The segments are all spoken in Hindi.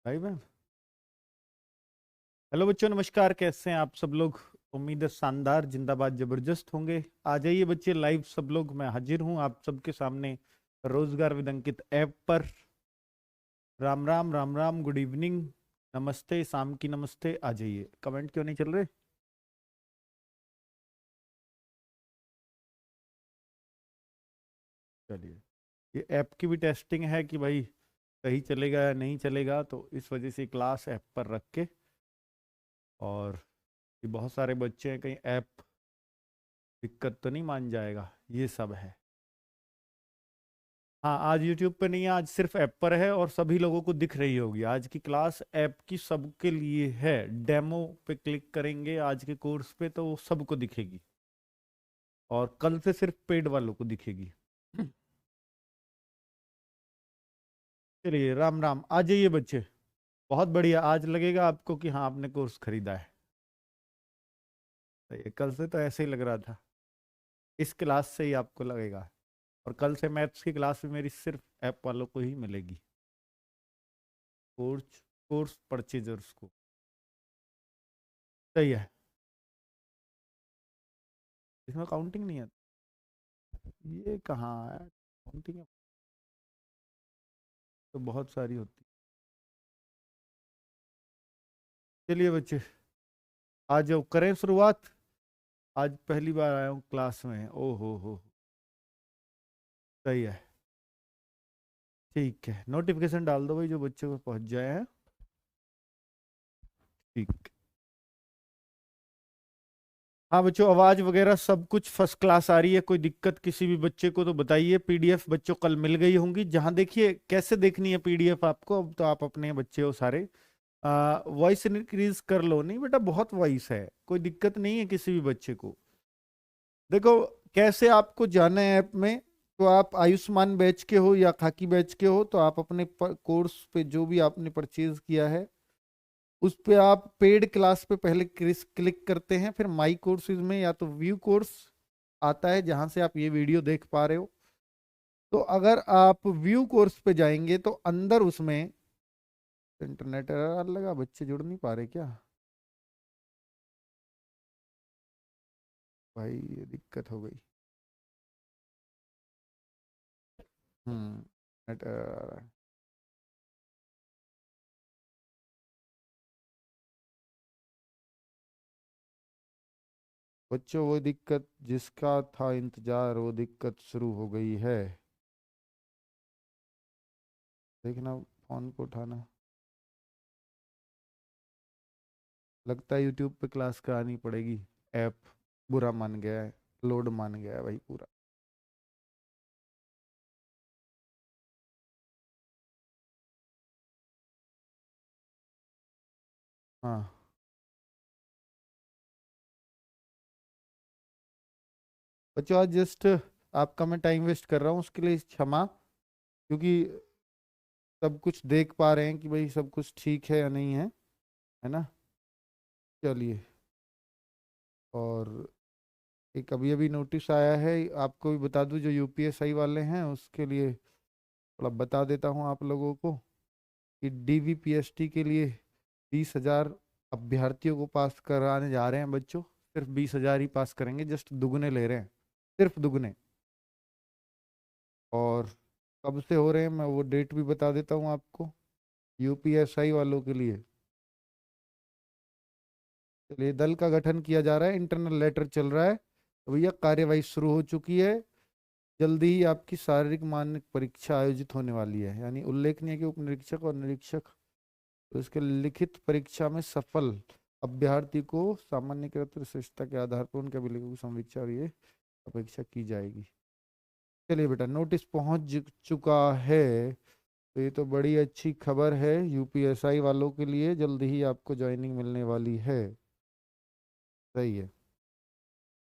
भाई मैम। हेलो बच्चों, नमस्कार। कैसे हैं आप सब लोग? उम्मीद है शानदार, जिंदाबाद, जबरदस्त होंगे। आ जाइए बच्चे, लाइव सब लोग मैं हाजिर हूं आप सबके सामने रोजगार विद अंकित ऐप पर। राम राम, राम राम, गुड इवनिंग, नमस्ते, शाम की नमस्ते। आ जाइए। कमेंट क्यों नहीं चल रहे? चलिए, ये ऐप की भी टेस्टिंग है कि भाई सही चलेगा या नहीं चलेगा, तो इस वजह से क्लास ऐप पर रख के। और ये बहुत सारे बच्चे हैं, कहीं ऐप दिक्कत तो नहीं मान जाएगा, ये सब है। हाँ, आज YouTube पे नहीं है, आज सिर्फ ऐप पर है और सभी लोगों को दिख रही होगी। आज की क्लास ऐप की सबके लिए है। डेमो पे क्लिक करेंगे आज के कोर्स पे तो वो सबको दिखेगी, और कल से सिर्फ पेड वालों को दिखेगी। चलिए, राम राम, आ जाइए बच्चे। बहुत बढ़िया, आज लगेगा आपको कि हाँ आपने कोर्स खरीदा है। तो ये कल से तो ऐसे ही लग रहा था, इस क्लास से ही आपको लगेगा। और कल से मैथ्स की क्लास भी मेरी सिर्फ ऐप वालों को ही मिलेगी, कोर्स कोर्स परचेजर्स को। सही है। इसमें काउंटिंग नहीं है? ये कहाँ है काउंटिंग? तो बहुत सारी होती। चलिए बच्चे, आज जो करें शुरुआत। आज पहली बार आया हूँ क्लास में, ओ हो। सही है। ठीक है, नोटिफिकेशन डाल दो भाई जो बच्चों को पहुंच जाए हैं। ठीक। हाँ बच्चों, आवाज वगैरह सब कुछ फर्स्ट क्लास आ रही है। कोई दिक्कत किसी भी बच्चे को तो बताइए। पीडीएफ बच्चों कल मिल गई होंगी। जहां देखिए कैसे देखनी है पीडीएफ आपको, अब तो आप अपने बच्चे हो सारे। वॉइस इंक्रीज कर लो। नहीं बेटा, बहुत वॉइस है, कोई दिक्कत नहीं है किसी भी बच्चे को। देखो, कैसे आपको जाना है ऐप में। तो आप आयुष्मान बैच के हो या खाकी बैच के हो, तो आप अपने कोर्स पे जो भी आपने परचेज किया है उस पे आप पेड क्लास पे पहले क्लिक करते हैं। फिर माई कोर्सेज में या तो व्यू कोर्स आता है जहां से आप ये वीडियो देख पा रहे हो। तो अगर आप व्यू कोर्स पे जाएंगे तो अंदर उसमें इंटरनेट एरर लगा, बच्चे जुड़ नहीं पा रहे क्या? भाई ये दिक्कत हो गई। Net error. बच्चों, वो दिक्कत जिसका था इंतजार वो दिक्कत शुरू हो गई है। देखना, फोन को उठाना। लगता है यूट्यूब पे क्लास करानी पड़ेगी। ऐप बुरा मान गया है, लोड मान गया है भाई पूरा। हाँ बच्चों, आज जस्ट आपका मैं टाइम वेस्ट कर रहा हूँ, उसके लिए क्षमा। क्योंकि सब कुछ देख पा रहे हैं कि भाई सब कुछ ठीक है या नहीं है ना? चलिए। और एक अभी अभी नोटिस आया है, आपको भी बता दूं, जो यूपीएसआई वाले हैं उसके लिए थोड़ा बता देता हूँ आप लोगों को कि डीवीपीएसटी के लिए 20,000 अभ्यर्थियों को पास कराने जा रहे हैं बच्चों। सिर्फ 20,000 ही पास करेंगे, जस्ट दुगने ले रहे हैं, सिर्फ दुगने। और कब से हो रहे हैं मैं वो डेट भी बता देता हूँ आपको, यूपीएसआई वालों के लिए। चलिए, दल का गठन किया जा रहा है, इंटरनल लेटर चल रहा है, तो भैया कार्यवाही शुरू हो चुकी है। जल्दी ही आपकी शारीरिक मानक परीक्षा आयोजित होने वाली है। यानी उल्लेखनीय है कि उप निरीक्षक और निरीक्षक, तो इसके लिखित परीक्षा में सफल अभ्यर्थी को सामान्यकृत विशेषता के आधार पर उनके अभिलेखों की समीक्षा और ये अपेक्षा की जाएगी। चलिए बेटा, नोटिस पहुंच चुका है। तो ये तो बड़ी अच्छी खबर है यूपीएसआई वालों के लिए, जल्दी ही आपको ज्वाइनिंग मिलने वाली है। सही है।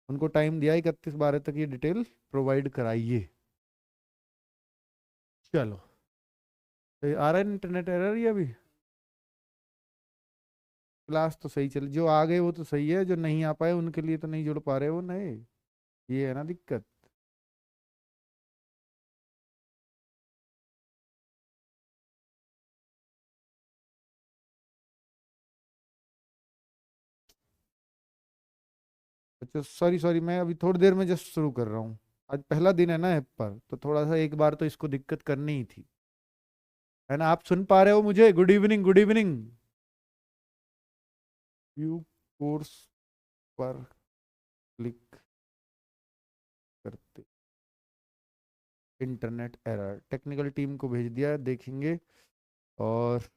उनको टाइम दिया 31/12 तक ये डिटेल प्रोवाइड कराइए। चलो, तो ये आ रहा है इंटरनेट एरर ये अभी? क्लास तो सही चल, जो आ गए वो तो सही है, जो नहीं आ पाए उनके लिए तो नहीं जुड़ पा रहे वो नए। ये है ना दिक्कत। बच्चों, सॉरी सॉरी, मैं अभी थोड़ी देर में जस्ट शुरू कर रहा हूँ। आज पहला दिन है ना ऐप पर, तो थोड़ा सा एक बार तो इसको दिक्कत करनी ही थी, है ना। आप सुन पा रहे हो मुझे? Good evening, good evening. View course पर क्लिक करते, इंटरनेट एरर, टेक्निकल टीम को भेज दिया, देखेंगे। और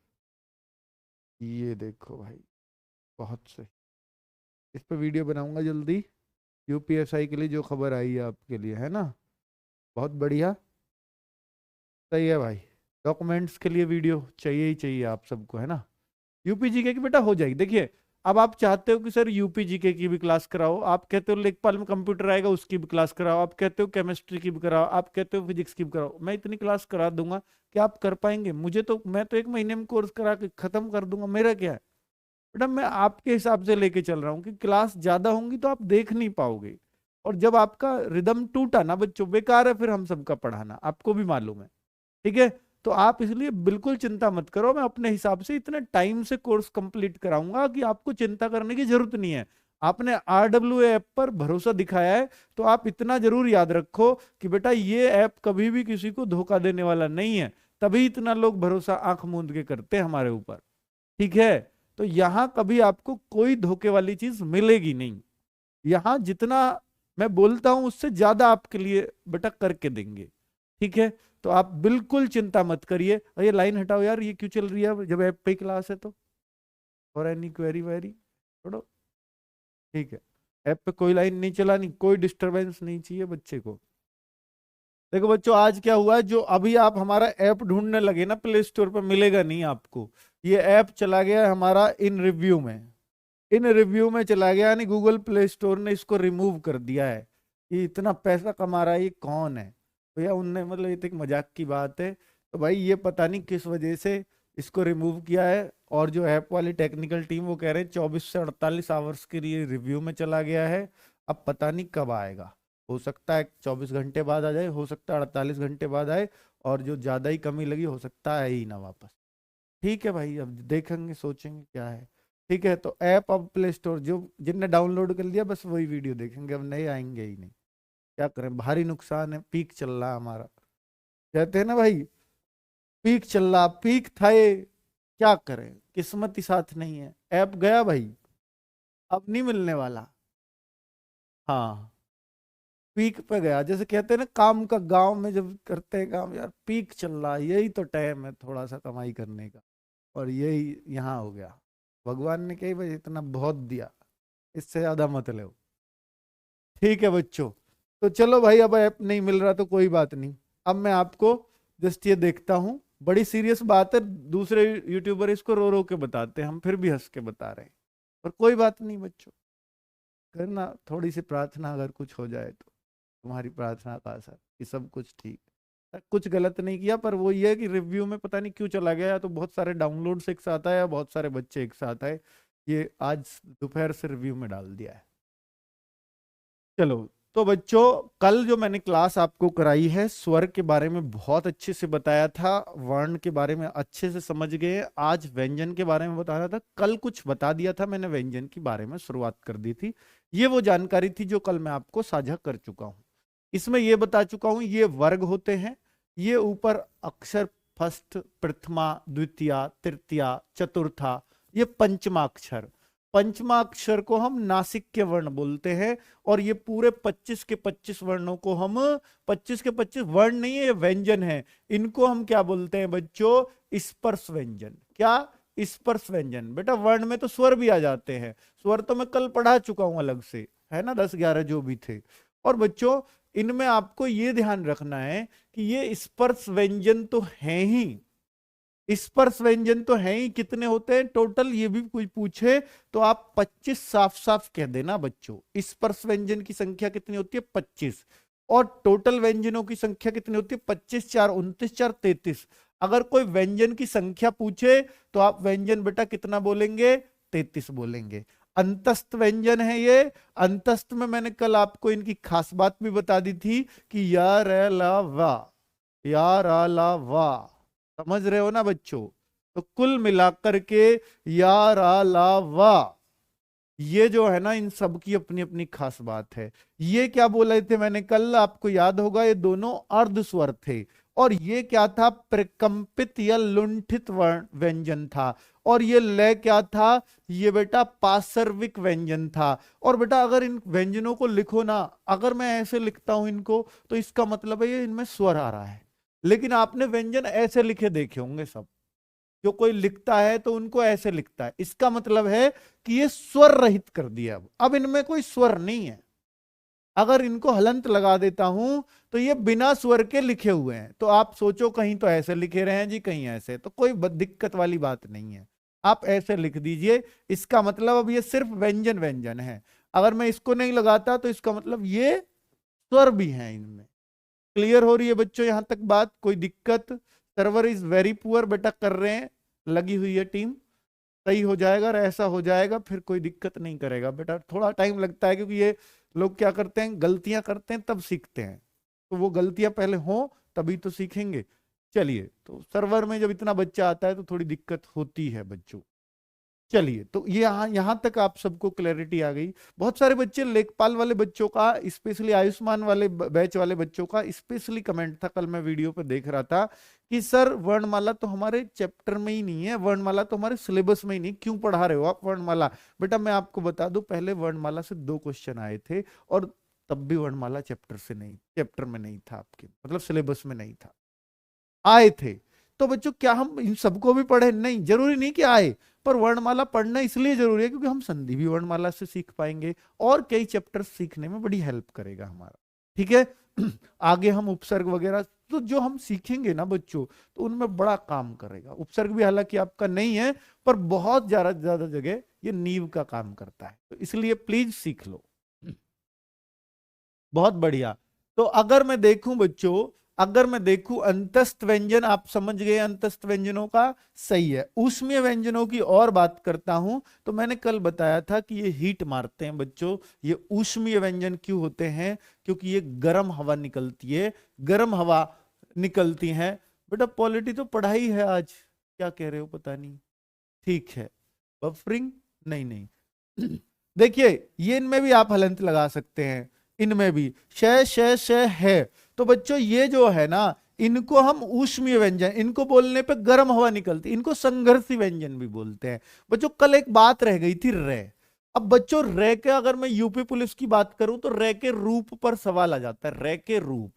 ये देखो भाई, बहुत सही। इस पर वीडियो बनाऊंगा जल्दी, यूपीएसआई के लिए जो खबर आई है आपके लिए, है ना। बहुत बढ़िया, सही है भाई। डॉक्यूमेंट्स के लिए वीडियो चाहिए ही चाहिए आप सबको, है ना। यूपी जीके की बेटा हो जाएगी। देखिए, अब आप चाहते हो कि सर यूपी जीके की भी क्लास कराओ, आप कहते हो लेखपाल में कंप्यूटर आएगा उसकी भी क्लास कराओ, आप कहते हो केमिस्ट्री की भी कराओ, आप कहते हो फिजिक्स की भी कराओ, मैं इतनी क्लास करा दूंगा कि आप कर पाएंगे? मुझे तो, मैं तो 1 महीने में कोर्स करा के खत्म कर दूंगा, मेरा क्या है बेटा। मैं आपके हिसाब से लेके चल रहा हूँ कि क्लास ज्यादा होंगी तो आप देख नहीं पाओगे, और जब आपका रिदम टूटा ना बच्चों, बेकार है फिर हम सबका पढ़ाना, आपको भी मालूम है। ठीक है, तो आप इसलिए बिल्कुल चिंता मत करो, मैं अपने हिसाब से इतने टाइम से कोर्स कंप्लीट कराऊंगा कि आपको चिंता करने की जरूरत नहीं है। आपने RWA ऐप पर भरोसा दिखाया है, तो आप इतना जरूर याद रखो कि बेटा ये ऐप कभी भी किसी को धोखा देने वाला नहीं है, तभी इतना लोग भरोसा आंख मूंद के करते हैं हमारे ऊपर। ठीक है, तो यहां कभी आपको कोई धोखे वाली चीज मिलेगी नहीं। यहां जितना मैं बोलता हूं उससे ज्यादा आपके लिए बेटा करके देंगे। ठीक है, तो आप बिल्कुल चिंता मत करिए। ये लाइन हटाओ यार, ये क्यों चल रही है जब ऐप पे क्लास है तो। और एनी क्वेरी वेरी छोड़ो, ठीक है। ऐप पे कोई लाइन नहीं चलानी, कोई डिस्टरबेंस नहीं चाहिए बच्चे को। देखो बच्चों, आज क्या हुआ है, जो अभी आप हमारा ऐप ढूंढने लगे ना प्ले स्टोर पर, मिलेगा नहीं आपको। ये ऐप चला गया है हमारा इन रिव्यू में, इन रिव्यू में चला गया, यानी गूगल प्ले स्टोर ने इसको रिमूव कर दिया है। ये इतना पैसा कमा रहा है, ये कौन है भैया? उनने, मतलब ये तो एक मजाक की बात है। तो भाई ये पता नहीं किस वजह से इसको रिमूव किया है, और जो ऐप वाली टेक्निकल टीम वो कह रहे हैं 24 से 48 आवर्स के लिए रिव्यू में चला गया है। अब पता नहीं कब आएगा, हो सकता है 24 घंटे बाद आ जाए, हो सकता है 48 घंटे बाद आए, और जो ज्यादा ही कमी लगी हो सकता है ही ना वापस। ठीक है भाई, अब देखेंगे, सोचेंगे क्या है। ठीक है, तो ऐप अब प्ले स्टोर, जो जिनने डाउनलोड कर लिया बस वही वीडियो देखेंगे, अब नए आएंगे ही नहीं। क्या करें, भारी नुकसान है, पीक चल रहा है हमारा। कहते हैं ना भाई, पीक चल रहा, पीक था ये, क्या करें, किस्मत ही साथ नहीं है। ऐप गया भाई, अब नहीं मिलने वाला। हाँ, पीक पे गया, जैसे कहते हैं ना काम का, गांव में जब करते हैं काम, यार पीक चल रहा है, यही तो टाइम है थोड़ा सा कमाई करने का, और यही यहाँ हो गया। भगवान ने कही भाई इतना बहुत दिया, इससे ज्यादा मत लो। ठीक है बच्चों, तो चलो भाई, अब ऐप नहीं मिल रहा तो कोई बात नहीं। अब मैं आपको जस्ट ये देखता हूँ, बड़ी सीरियस बात है, दूसरे यूट्यूबर इसको रो रो के बताते हैं, हम फिर भी हंस के बता रहे हैं। पर कोई बात नहीं बच्चों, करना थोड़ी सी प्रार्थना, अगर कुछ हो जाए तो तुम्हारी प्रार्थना का असर कि सब कुछ ठीक है। कुछ गलत नहीं किया, पर वो ये है कि रिव्यू में पता नहीं क्यों चला गया, या तो बहुत सारे डाउनलोड एक साथ आए, या बहुत सारे बच्चे एक साथ आए। ये आज दोपहर से रिव्यू में डाल दिया है। चलो, तो बच्चों, कल जो मैंने क्लास आपको कराई है, स्वर के बारे में बहुत अच्छे से बताया था, वर्ण के बारे में अच्छे से समझ गए। आज व्यंजन के बारे में बताना था, कल कुछ बता दिया था मैंने, व्यंजन के बारे में शुरुआत कर दी थी। ये वो जानकारी थी जो कल मैं आपको साझा कर चुका हूं। इसमें ये बता चुका हूं, ये वर्ग होते हैं। ये ऊपर अक्षर, फर्स्ट, प्रथमा, द्वितीया, तृतीया, चतुर्था, ये पंचमा अक्षर। पंचमा अक्षर को हम नासिक वर्ण बोलते हैं, और ये पूरे 25 के 25 वर्णों को हम, 25 के 25 वर्ण नहीं है, ये व्यंजन है। इनको हम क्या बोलते हैं बच्चों? स्पर्श व्यंजन। क्या? स्पर्श व्यंजन। बेटा वर्ण में तो स्वर भी आ जाते हैं, स्वर तो मैं कल पढ़ा चुका हूं अलग से, है ना, 10-11 जो भी थे। और बच्चों, इनमें आपको ये ध्यान रखना है कि ये स्पर्श व्यंजन तो है ही, स्पर्श व्यंजन तो है ही। कितने होते हैं टोटल, ये भी कोई पूछे तो आप 25 साफ साफ कह देना बच्चों। स्पर्श व्यंजन की संख्या कितनी होती है? 25। और टोटल व्यंजनों की संख्या कितनी होती है? 25 4 29 4 33। अगर कोई व्यंजन की संख्या पूछे तो आप व्यंजन बेटा कितना बोलेंगे? 33 बोलेंगे। अंतस्थ व्यंजन है ये। अंतस्थ में मैंने कल आपको इनकी खास बात भी बता दी थी कि या र ला वा, या रा ला वा, समझ रहे हो ना बच्चों? तो कुल मिलाकर के या रा ला वा, ये जो है ना, इन सब की अपनी अपनी खास बात है। ये क्या बोले थे मैंने कल, आपको याद होगा, ये दोनों अर्ध स्वर थे। और ये क्या था, प्रकंपित या लुंठित व्यंजन था। और ये लय क्या था, ये बेटा पार्श्विक व्यंजन था। और बेटा अगर इन व्यंजनों को लिखो ना, अगर मैं ऐसे लिखता हूं इनको, तो इसका मतलब है ये इनमें स्वर आ रहा है। लेकिन आपने व्यंजन ऐसे लिखे देखे होंगे सब, जो कोई लिखता है तो उनको ऐसे लिखता है, इसका मतलब है कि ये स्वर रहित कर दिया। अब इनमें कोई स्वर नहीं है। अगर इनको हलंत लगा देता हूं तो ये बिना स्वर के लिखे हुए हैं। तो आप सोचो कहीं तो ऐसे लिखे रहे हैं जी, कहीं ऐसे, तो कोई दिक्कत वाली बात नहीं है, आप ऐसे लिख दीजिए। इसका मतलब अब ये सिर्फ व्यंजन व्यंजन है। अगर मैं इसको नहीं लगाता तो इसका मतलब ये स्वर भी हैं इनमें। क्लियर हो रही है बच्चों यहां तक बात, कोई दिक्कत? सर्वर इज वेरी पुअर बेटा, कर रहे हैं, लगी हुई है टीम, सही हो जाएगा। और ऐसा हो जाएगा फिर कोई दिक्कत नहीं करेगा बेटा। थोड़ा टाइम लगता है क्योंकि ये लोग क्या करते हैं, गलतियां करते हैं तब सीखते हैं, तो वो गलतियां पहले हो तभी तो सीखेंगे। चलिए, तो सर्वर में जब इतना बच्चा आता है तो थोड़ी दिक्कत होती है बच्चों। चलिए, तो ये यहां तक आप सबको क्लैरिटी आ गई। बहुत सारे बच्चे, लेखपाल वाले बच्चों का, स्पेशली आयुष्मान वाले बैच वाले बच्चों का स्पेशली कमेंट था, कल मैं वीडियो पे देख रहा था कि सर वर्णमाला तो हमारे चैप्टर में ही नहीं है, वर्णमाला तो हमारे सिलेबस में ही नहीं, क्यों पढ़ा रहे हो आप वर्णमाला? बेटा मैं आपको बता दूं, पहले वर्णमाला से 2 क्वेश्चन आए थे, और तब भी वर्णमाला चैप्टर में नहीं था, आपके मतलब सिलेबस में नहीं था, आए थे। तो बच्चों क्या हम इन सबको भी पढ़े? नहीं, जरूरी नहीं कि आए, पर वर्णमाला पढ़ना इसलिए जरूरी है क्योंकि हम संधि भी वर्णमाला से सीख पाएंगे, और कई चैप्टर सीखने में बड़ी हेल्प करेगा हमारा। ठीक है। आगे हम उपसर्ग वगैरह तो जो हम सीखेंगे ना बच्चों, तो उनमें बड़ा काम करेगा। उपसर्ग भी हालांकि आपका नहीं है, पर बहुत ज्यादा ज्यादा जगह ये नींव का काम करता है, तो इसलिए प्लीज सीख लो। बहुत बढ़िया। तो अगर मैं देखूं बच्चों, अगर मैं देखूं अंतस्थ व्यंजन, आप समझ गए अंतस्थ व्यंजनों का, सही है। ऊष्मीय व्यंजनों की और बात करता हूं, तो मैंने कल बताया था कि ये हीट मारते हैं बच्चों। ये ऊष्मीय व्यंजन क्यों होते हैं? क्योंकि ये गर्म हवा निकलती है, गर्म हवा निकलती है। बेटा पॉलिटी तो पढ़ाई है आज, क्या कह रहे हो पता नहीं। ठीक है, बफरिंग नहीं नहीं। देखिए ये इनमें भी आप हलंत लगा सकते हैं, इनमें भी शय है। तो बच्चों ये जो है ना, इनको हम ऊष्मीय व्यंजन, इनको बोलने पे गर्म हवा निकलती, इनको संघर्षी व्यंजन भी बोलते हैं। बच्चों कल एक बात रह गई थी, रे। अब बच्चों रे के, अगर मैं यूपी पुलिस की बात करूं तो रे के रूप पर सवाल आ जाता है, रे के रूप।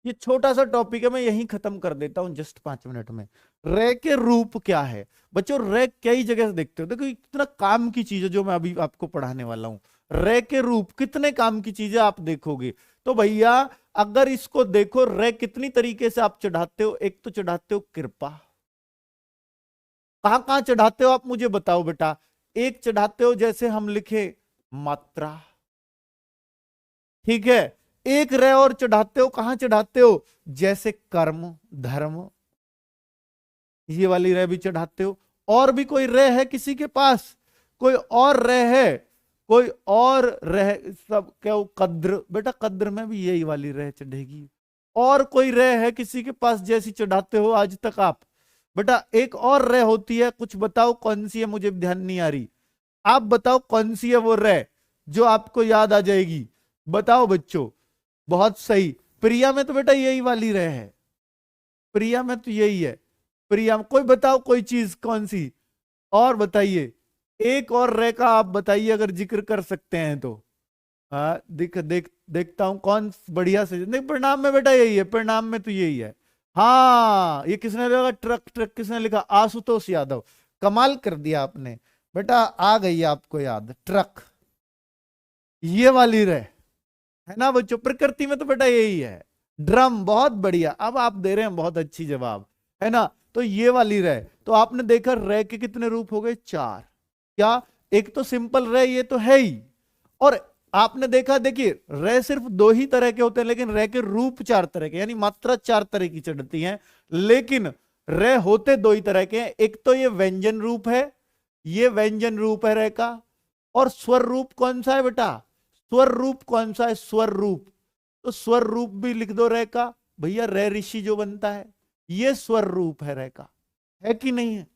ये छोटा सा टॉपिक है, मैं यहीं खत्म कर देता हूं जस्ट 5 मिनट में। रे के रूप क्या है बच्चों? रे कई जगह से देखते हो, देखो कितना काम की चीज है जो मैं अभी आपको पढ़ाने वाला हूं। रे के रूप कितने काम की चीजें आप देखोगे। तो भैया अगर इसको देखो, रे कितनी तरीके से आप चढ़ाते हो। एक तो चढ़ाते हो कृपा, कहां कहां चढ़ाते हो आप मुझे बताओ बेटा। एक चढ़ाते हो जैसे हम लिखे मात्रा, ठीक है। एक रे और चढ़ाते हो, कहां चढ़ाते हो? जैसे कर्म धर्म, ये वाली रे भी चढ़ाते हो। और भी कोई रे है किसी के पास? कोई और रे है? कोई और रे? सब क्या कद्र, बेटा कद्र में भी यही वाली रे चढ़ेगी। और कोई रे है किसी के पास जैसी चढ़ाते हो आज तक आप? बेटा एक और रे होती है, कुछ बताओ कौन सी है, मुझे ध्यान नहीं आ रही। आप बताओ कौन सी है वो रे जो आपको याद आ जाएगी, बताओ बच्चों। बहुत सही, प्रिया में तो बेटा यही वाली रे है, प्रिया में तो यही है। प्रिया में कोई बताओ कोई चीज कौन सी और बताइए। एक और रे का आप बताइए अगर जिक्र कर सकते हैं तो। हाँ देखता हूं कौन बढ़िया से। नहीं परिणाम में बेटा यही है, परिणाम में तो यही है। हाँ ये किसने लिखा? ट्रक, ट्रक किसने लिखा? आशुतोष यादव, कमाल कर दिया आपने बेटा, आ गई आपको याद। ट्रक ये वाली रे है ना बच्चों। प्रकृति में तो बेटा यही है। ड्रम, बहुत बढ़िया, अब आप दे रहे हैं बहुत अच्छी जवाब, है ना। तो ये वाली रे, तो आपने देखा रे के कितने रूप हो गए? 4। क्या? एक तो सिंपल रे, ये तो है ही। और आपने देखा, देखिए रे सिर्फ 2 ही तरह के होते हैं, लेकिन रे के रूप 4 तरह के, यानी मात्रा 4 तरह की चढ़ती है। लेकिन रे होते 2 ही तरह के हैं। एक तो ये व्यंजन रूप है, ये व्यंजन रूप है रे का। और स्वर रूप कौन सा है बेटा? स्वर रूप कौन सा है? स्वर रूप, तो स्वर रूप भी लिख दो रे का। भैया रे ऋषि जो बनता है, ये स्वर रूप है रे का, है कि नहीं है?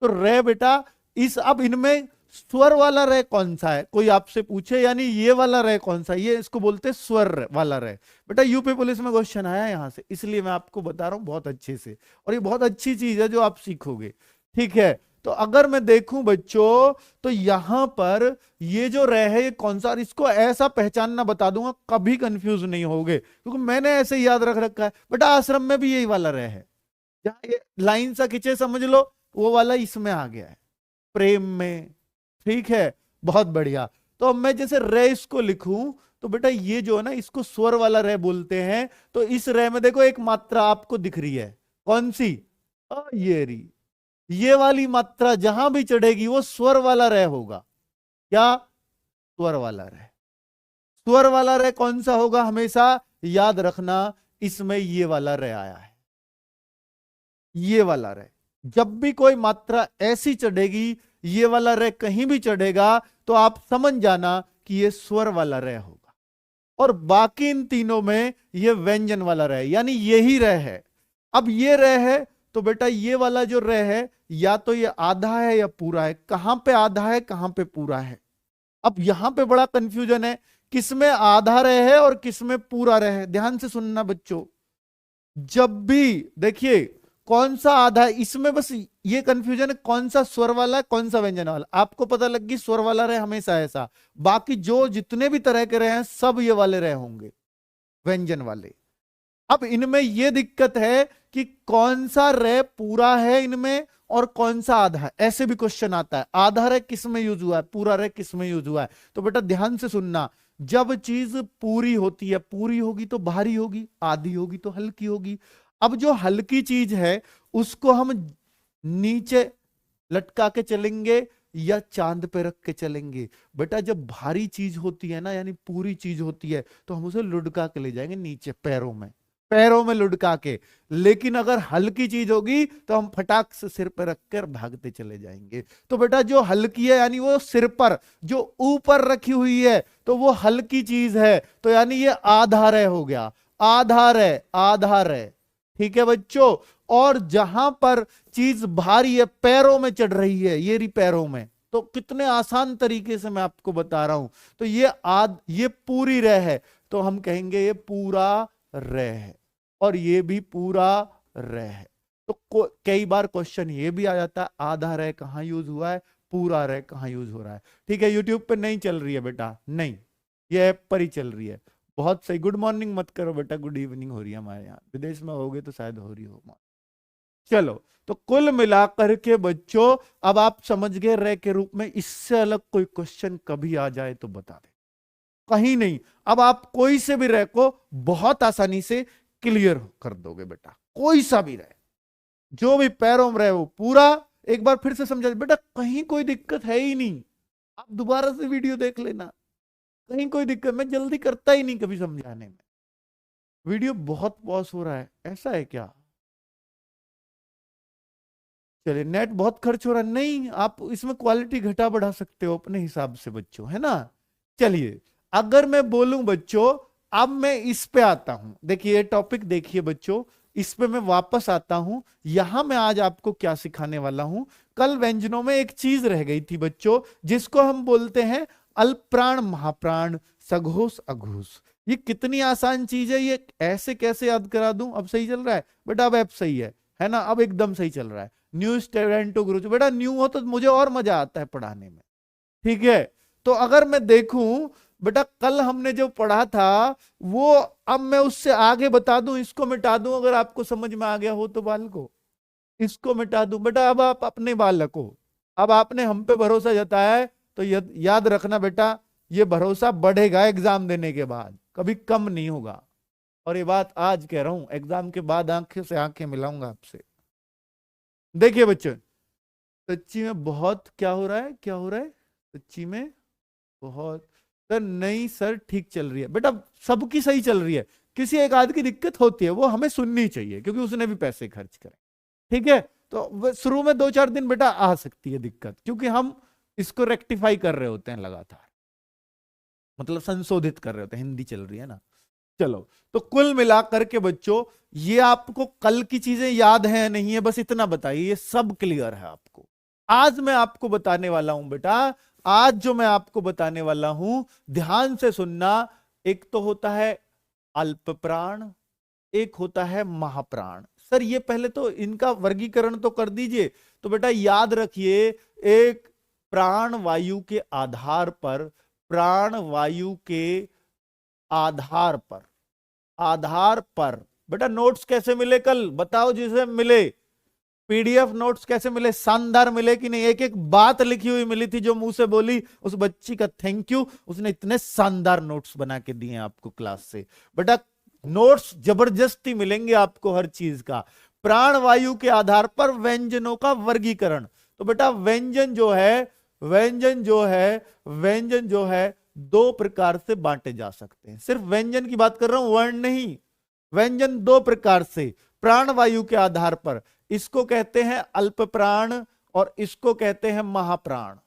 तो रे बेटा इस, अब इनमें स्वर वाला रह कौन सा है, कोई आपसे पूछे, यानी ये वाला रह कौन सा, ये इसको बोलते हैं स्वर वाला रह। बेटा यूपी पुलिस में क्वेश्चन आया यहां से, इसलिए मैं आपको बता रहा हूं बहुत अच्छे से, और ये बहुत अच्छी चीज है जो आप सीखोगे। ठीक है, तो अगर मैं देखूं बच्चों, तो यहां पर ये जो रह है ये कौन सा, इसको ऐसा पहचानना बता दूंगा, कभी कंफ्यूज नहीं होगे, क्योंकि मैंने ऐसे याद रख रखा है। बेटा आश्रम में भी यही वाला रह है, जहां ये लाइन सा खींचे समझ लो, वो वाला इसमें आ गया है, प्रेम में। ठीक है, बहुत बढ़िया। तो अब मैं जैसे रे इसको लिखूं, तो बेटा ये जो है ना, इसको स्वर वाला रे बोलते हैं। तो इस रे में देखो एक मात्रा आपको दिख रही है, कौन सी, ये रही, ये वाली मात्रा जहां भी चढ़ेगी वो स्वर वाला रे होगा। क्या, स्वर वाला रे। स्वर वाला रे कौन सा होगा, हमेशा याद रखना, इसमें ये वाला रे आया है, ये वाला रे। जब भी कोई मात्रा ऐसी चढ़ेगी, ये वाला रे कहीं भी चढ़ेगा, तो आप समझ जाना कि ये स्वर वाला रे होगा। और बाकी इन तीनों में ये व्यंजन वाला रे, यानी यही रे है। अब ये रे है, तो बेटा ये वाला जो रे है, या तो ये आधा है या पूरा है। कहां पे आधा है, कहां पे पूरा है। अब यहां पे बड़ा कंफ्यूजन है, किसमें आधा रे है और किसमें पूरा रे है। ध्यान से सुनना बच्चों, जब भी देखिए कौन सा आधा है, इसमें बस ये कंफ्यूजन है, कौन सा स्वर वाला है, कौन सा व्यंजन वाला। आपको पता लग गई, स्वर वाला रहे हमेशा ऐसा, बाकी जो जितने भी तरह के रहे हैं सब ये वाले रहे होंगे, व्यंजन वाले। अब इनमें यह दिक्कत है कि कौन सा रे पूरा है इनमें और कौन सा आधा है। ऐसे भी क्वेश्चन आता है, आधा रे किस में यूज हुआ है, पूरा रे किस में यूज हुआ है। तो बेटा ध्यान से सुनना, जब चीज पूरी होती है, पूरी होगी तो भारी होगी, आधी होगी तो हल्की होगी। अब जो हल्की चीज है उसको हम नीचे लटका के चलेंगे या चांद पे रख के चलेंगे। बेटा जब भारी चीज होती है ना, यानी पूरी चीज होती है, तो हम उसे लुढ़का के ले जाएंगे नीचे, पैरों में, पैरों में लुढ़का के। लेकिन अगर हल्की चीज होगी तो हम फटाक से सिर पर रखकर भागते चले जाएंगे। तो बेटा जो हल्की है, यानी वो सिर पर जो ऊपर रखी हुई है, तो वो हल्की चीज है। तो यानी ये आधार है, हो गया आधार है, आधार है। ठीक है बच्चों, और जहां पर चीज भारी है, पैरों में चढ़ रही है, ये रही पैरों में, तो कितने आसान तरीके से मैं आपको बता रहा हूं। तो ये पूरी रह है, तो हम कहेंगे ये पूरा रह है, और ये भी पूरा रह है। तो कई बार क्वेश्चन ये भी आ जाता है, आधा रह कहां यूज हुआ है, पूरा रह कहां यूज हो रहा है। ठीक है, यूट्यूब पे नहीं चल रही है बेटा, नहीं, ये ऐप पर ही चल रही है। बहुत सही, गुड मॉर्निंग मत करो बेटा, गुड इवनिंग हो रही है हमारे यहाँ, विदेश में होगे तो शायद हो रही हो। चलो, तो कुल मिलाकर के बच्चों, अब आप समझ गए रे के रूप में। इससे अलग कोई क्वेश्चन कभी आ जाए तो बता दे, कहीं नहीं। अब आप कोई से भी रे को बहुत आसानी से क्लियर कर दोगे बेटा, कोई सा भी रहे, जो भी पैरों में रहे वो पूरा। एक बार फिर से समझा बेटा, कहीं कोई दिक्कत है ही नहीं, आप दोबारा से वीडियो देख लेना, कहीं कोई दिक्कत, मैं जल्दी करता ही नहीं कभी समझाने में। वीडियो बहुत पॉज हो रहा है, ऐसा है क्या, चलिए नेट बहुत खर्च हो रहा है, नहीं आप इसमें क्वालिटी घटा बढ़ा सकते हो अपने हिसाब से बच्चों, है ना। चलिए, अगर मैं बोलूं बच्चों, अब मैं इस पे आता हूं, देखिए टॉपिक देखिए बच्चों, इस पे मैं वापस आता हूं। यहां मैं आज आपको क्या सिखाने वाला हूं, कल व्यंजनों में एक चीज रह गई थी बच्चों, जिसको हम बोलते हैं अल्पप्राण महाप्राण, सघोष अघोष। ये कितनी आसान चीज है, ये ऐसे कैसे याद करा दूं। अब सही चल रहा है बेटा, अब ऐप सही है ना, अब एकदम सही चल रहा है। न्यू स्टूडेंट टू गुरु, बेटा न्यू हो तो मुझे और मजा आता है पढ़ाने में। ठीक है, तो अगर मैं देखूं बेटा, कल हमने जो पढ़ा था वो अब मैं उससे आगे बता दूं, इसको मिटा दूं, अगर आपको समझ में आ गया हो तो बाल को इसको मिटा दूं। बेटा अब आप अपने बाल रखो, अब आपने हम पे भरोसा जताया है, तो याद रखना बेटा, ये भरोसा बढ़ेगा एग्जाम देने के बाद, कभी कम नहीं होगा। और ये बात आज कह रहा हूं, एग्जाम के बाद आंखें से आंखें मिलाऊंगा आपसे। देखिए बच्चों, सच्ची में बहुत क्या हो रहा है, क्या हो रहा है सच्ची में बहुत। सर नहीं सर, ठीक चल रही है बेटा, सबकी सही चल रही है, किसी एक आध की दिक्कत होती है, वो हमें सुननी चाहिए क्योंकि उसने भी पैसे खर्च करे। ठीक है, तो शुरू में 2-4 दिन बेटा आ सकती है दिक्कत, क्योंकि हम इसको रेक्टिफाई कर रहे होते हैं लगातार, मतलब संशोधित कर रहे होते हैं, हिंदी चल रही है ना। चलो, तो कुल मिलाकर के बच्चों, ये आपको कल की चीजें याद है नहीं है, बस इतना बताइए, ये सब क्लियर है आपको। आज मैं आपको बताने वाला हूं बेटा, आज जो मैं आपको बताने वाला हूं, ध्यान से सुनना। एक तो होता है अल्प प्राण, एक होता है महाप्राण। सर ये पहले तो इनका वर्गीकरण तो कर दीजिए। तो बेटा याद रखिए, एक प्राण वायु के आधार पर, प्राण वायु के आधार पर, आधार पर बेटा नोट्स कैसे मिले कल बताओ, जिसे मिले पीडीएफ नोट्स कैसे मिले, शानदार मिले कि नहीं? एक एक बात लिखी हुई मिली थी जो मुंह से बोली, उस बच्ची का थैंक यू, उसने इतने शानदार नोट्स बना के दिए आपको क्लास से। बेटा नोट्स जबरदस्ती मिलेंगे आपको हर चीज का। प्राण वायु के आधार पर व्यंजनों का वर्गीकरण। तो बेटा व्यंजन जो है, व्यंजन जो है, व्यंजन जो है दो प्रकार से बांटे जा सकते हैं। सिर्फ व्यंजन की बात कर रहा हूं, वर्ण नहीं। व्यंजन दो प्रकार से प्राण वायु के आधार पर, इसको कहते हैं अल्प प्राण और इसको कहते हैं महाप्राण।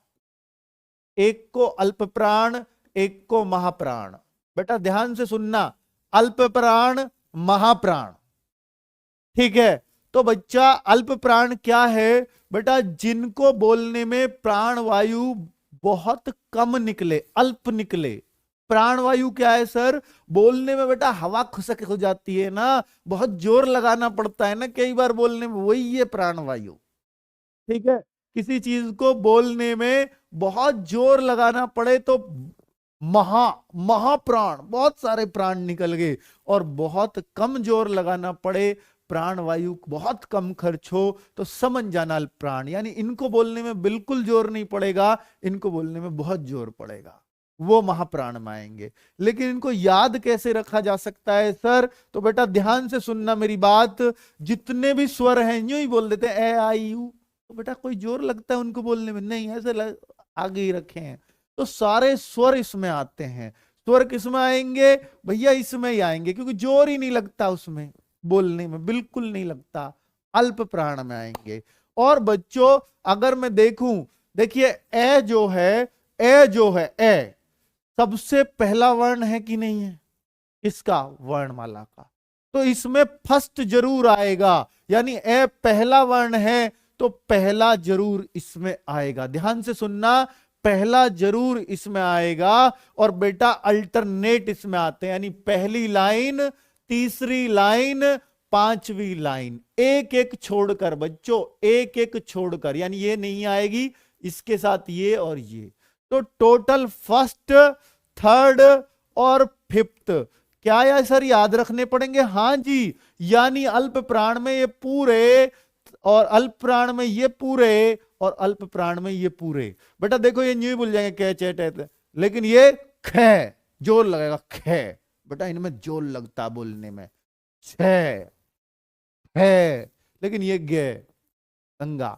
एक को अल्प प्राण, एक को महाप्राण। बेटा ध्यान से सुनना, अल्प प्राण, महाप्राण, ठीक है? तो बच्चा अल्प प्राण क्या है बेटा? जिनको बोलने में प्राण वायु बहुत कम निकले, अल्प निकले। प्राण वायु क्या है सर? बोलने में बेटा हवा खुशक हो जाती है ना, बहुत जोर लगाना पड़ता है ना कई बार बोलने में, वही ये प्राण वायु, ठीक है? किसी चीज को बोलने में बहुत जोर लगाना पड़े तो महाप्राण, बहुत सारे प्राण निकल गए। और बहुत कम जोर लगाना पड़े, प्राण वायु बहुत कम खर्च हो, तो समझ जाना प्राण। यानी इनको बोलने में बिल्कुल जोर नहीं पड़ेगा, इनको बोलने में बहुत जोर पड़ेगा, वो महाप्राण में आएंगे। लेकिन इनको याद कैसे रखा जा सकता है सर? तो बेटा ध्यान से सुनना मेरी बात। जितने भी स्वर हैं यूं ही बोल देते हैं, ए आई यू, तो बेटा कोई जोर लगता है उनको बोलने में? नहीं, ऐसे आगे ही रखे हैं। तो सारे स्वर इसमें आते हैं। स्वर किसमें आएंगे भैया? इसमें ही आएंगे, क्योंकि जोर ही नहीं लगता उसमें, बोलने में बिल्कुल नहीं लगता, अल्प प्राण में आएंगे। और बच्चों अगर मैं देखूं, देखिए ए जो है, ए जो है, ए सबसे पहला वर्ण है कि नहीं है? किसका? वर्णमाला का। तो इसमें फर्स्ट जरूर आएगा, यानी ए पहला वर्ण है तो पहला जरूर इसमें आएगा। ध्यान से सुनना, पहला जरूर इसमें आएगा। और बेटा अल्टरनेट इसमें आते हैं, यानी पहली लाइन, तीसरी लाइन, पांचवी लाइन, एक एक छोड़कर बच्चों, एक एक छोड़कर, यानी ये नहीं आएगी इसके साथ ये और ये। तो टोटल फर्स्ट, थर्ड और फिफ्थ क्या है सर? याद रखने पड़ेंगे। हाँ जी, यानी अल्प प्राण में ये पूरे, और अल्प प्राण में ये पूरे, और अल्प प्राण में ये पूरे। बेटा देखो ये न्यू भूल जाएंगे कै चैट, लेकिन ये ख जोर लगेगा, ख बेटा इनमें जोर लगता बोलने में, छ है, लेकिन ये गे गंगा,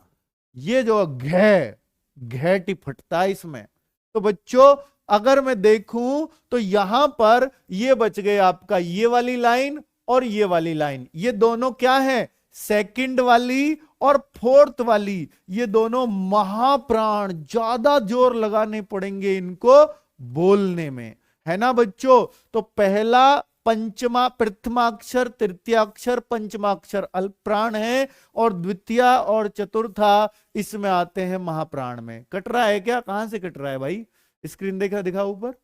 ये जो घैटी फटता है इसमें। तो बच्चों अगर मैं देखूं तो यहां पर ये बच गए आपका ये वाली लाइन और ये वाली लाइन, ये दोनों क्या है? सेकंड वाली और फोर्थ वाली, ये दोनों महाप्राण, ज्यादा जोर लगाने पड़ेंगे इनको बोलने में, है ना बच्चों? तो पहला पंचमा, प्रथमाक्षर, तृतीयाक्षर, पंचमाक्षर अल्प प्राण है, और द्वितीय और चतुर्था इसमें आते हैं महाप्राण में। कट रहा है क्या? कहां से कट रहा है भाई? स्क्रीन देखा, दिखा ऊपर।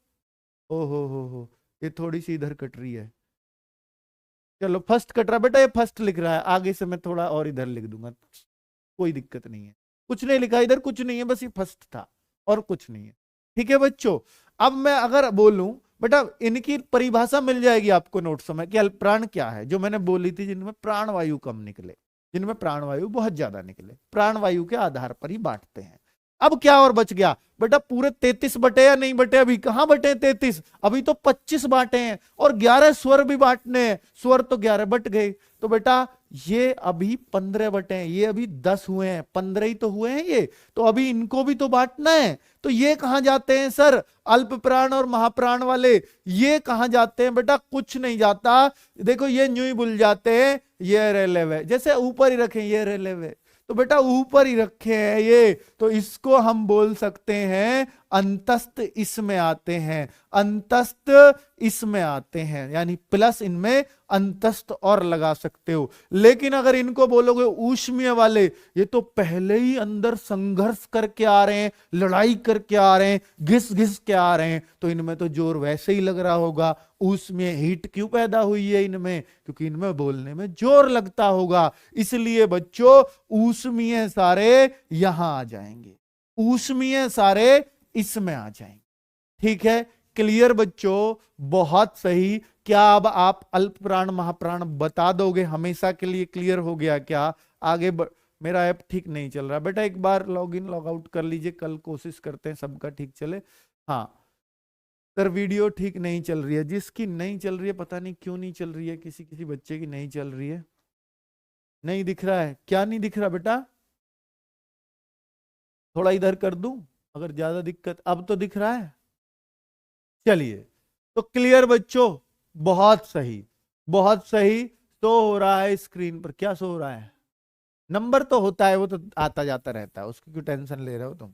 ओ हो, ये थोड़ी सी इधर कट रही है। चलो फर्स्ट कट रहा बेटा, ये फर्स्ट लिख रहा है, आगे से मैं थोड़ा और इधर लिख दूंगा, कोई दिक्कत नहीं है। कुछ नहीं लिखा इधर, कुछ नहीं है, बस ये फर्स्ट था और कुछ नहीं है, ठीक है बच्चों? अब मैं अगर बोलूं बेटा, इनकी परिभाषा मिल जाएगी आपको नोट्स में कि अल्प प्राण क्या है, जो मैंने बोली थी, जिनमें प्राण वायु कम निकले, जिनमें प्राण वायु बहुत ज्यादा निकले, प्राण वायु के आधार पर ही बांटते हैं। अब क्या और बच गया बेटा? पूरे 33 बटे या नहीं बटे? अभी कहां बटे 33, अभी तो 25 बांटे हैं, और 11 स्वर भी बांटने हैं, स्वर तो 11 बट गए। तो बेटा ये अभी 15 बटे हैं, ये अभी 10 हुए हैं, 15 ही तो हुए हैं ये, तो अभी इनको भी तो बांटना है। तो ये कहां जाते हैं सर? अल्प प्राण और महाप्राण वाले ये कहां जाते हैं बेटा? कुछ नहीं जाता। देखो ये न्यू ही भूल जाते हैं, ये रेलेव है, जैसे ऊपर ही रखें ये रेलेव है, तो बेटा ऊपर ही रखे हैं ये, तो इसको हम बोल सकते हैं अंतस्थ इसमें आते हैं, अंतस्थ इसमें आते हैं, यानी प्लस इनमें अंतस्थ और लगा सकते हो। लेकिन अगर इनको बोलोगे ऊष्मीय वाले, ये तो पहले ही अंदर संघर्ष करके आ रहे हैं, लड़ाई करके आ रहे हैं, घिस घिस के आ रहे हैं, तो इनमें तो जोर वैसे ही लग रहा होगा। ऊष्मीय हीट क्यों पैदा हुई है इनमें? क्योंकि इनमें बोलने में जोर लगता होगा। इसलिए बच्चों ऊष्मीय सारे यहां आ जाएंगे, ऊष्मीय सारे इसमें आ जाएंगे। ठीक है, क्लियर बच्चों? बहुत सही। क्या अब आप अल्प प्राण महाप्राण बता दोगे? हमेशा के लिए क्लियर हो गया क्या? आगे मेरा ऐप ठीक नहीं चल रहा बेटा, एक बार लॉग इन लॉग आउट कर लीजिए, कल कोशिश करते हैं सबका ठीक चले। हाँ सर, वीडियो ठीक नहीं चल रही है, जिसकी नहीं चल रही है पता नहीं क्यों नहीं चल रही है, किसी किसी बच्चे की नहीं चल रही है। नहीं दिख रहा है? क्या नहीं दिख रहा बेटा? थोड़ा इधर कर दूं अगर ज्यादा दिक्कत? अब तो दिख रहा है। चलिए, तो क्लियर बच्चों? बहुत सही, बहुत सही। शो हो रहा है स्क्रीन पर, क्या शो हो रहा है? नंबर तो होता है, वो तो आता जाता रहता है, उसकी क्यों टेंशन ले रहे हो तुम?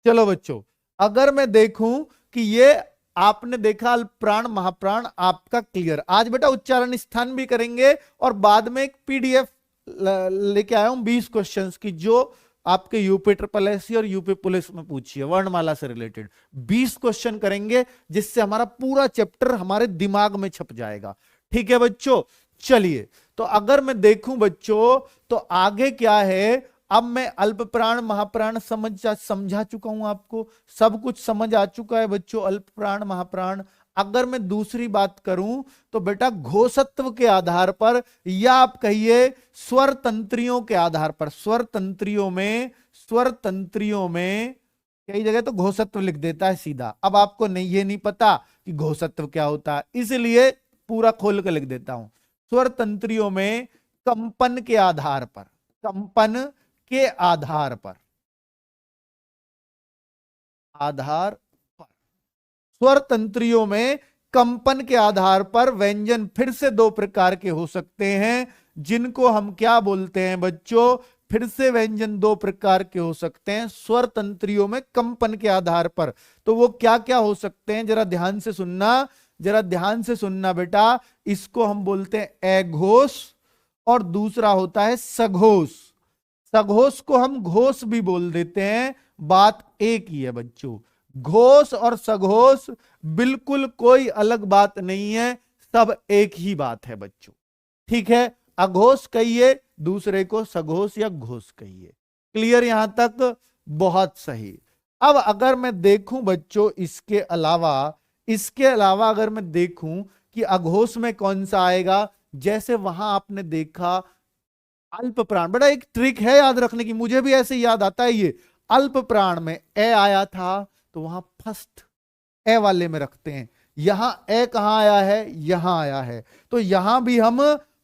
चलो बच्चों, अगर मैं देखूं कि ये आपने देखा अल्प प्राण महाप्राण आपका क्लियर। आज बेटा उच्चारण स्थान भी करेंगे और बाद में एक पीडीएफ लेके आया हूं 20 क्वेश्चंस की, जो आपके यूपी ट्रिपल एससी और यूपी पुलिस में पूछी है, वर्णमाला से रिलेटेड 20 क्वेश्चन करेंगे, जिससे हमारा पूरा चैप्टर हमारे दिमाग में छप जाएगा। ठीक है बच्चों? चलिए, तो अगर मैं देखूं बच्चों तो आगे क्या है, अब मैं अल्प प्राण महाप्राण समझा चुका हूं, आपको सब कुछ समझ आ चुका है बच्चों, अल्प प्राण महाप्राण। अगर मैं दूसरी बात करूं तो बेटा घोषत्व के आधार पर, या आप कहिए स्वर तंत्रियों के आधार पर, स्वर तंत्रियों में कई जगह तो घोषत्व लिख देता है सीधा। अब आपको नहीं, ये नहीं पता कि घोषत्व क्या होता है, इसलिए पूरा खोल कर लिख देता हूं। स्वर तंत्रियों में कंपन के आधार पर, कंपन के आधार पर स्वर तंत्रियों में कंपन के आधार पर व्यंजन फिर से दो प्रकार के हो सकते हैं, जिनको हम क्या बोलते हैं बच्चों? फिर से व्यंजन दो प्रकार के हो सकते हैं स्वर तंत्रियों में कंपन के आधार पर। तो वो क्या क्या हो सकते हैं, जरा ध्यान से सुनना, जरा ध्यान से सुनना बेटा। इसको हम बोलते हैं अघोष और दूसरा होता है सघोष। सघोष को हम घोष भी बोल देते हैं, बात एक ही है बच्चों। घोष और सघोष बिल्कुल कोई अलग बात नहीं है, सब एक ही बात है बच्चों। ठीक है, अघोष कहिए, दूसरे को सघोष या घोष कहिए। क्लियर यहां तक? बहुत सही। अब अगर मैं देखूं बच्चों इसके अलावा अगर मैं देखूं कि अघोष में कौन सा आएगा, जैसे वहां आपने देखा अल्प प्राण, बड़ा एक ट्रिक है याद रखने की, मुझे भी ऐसे याद आता है ये। अल्प प्राण में ए आया था तो वहां फर्स्ट ए वाले में रखते हैं, यहां ए कहां आया है? यहां आया है, तो यहां भी हम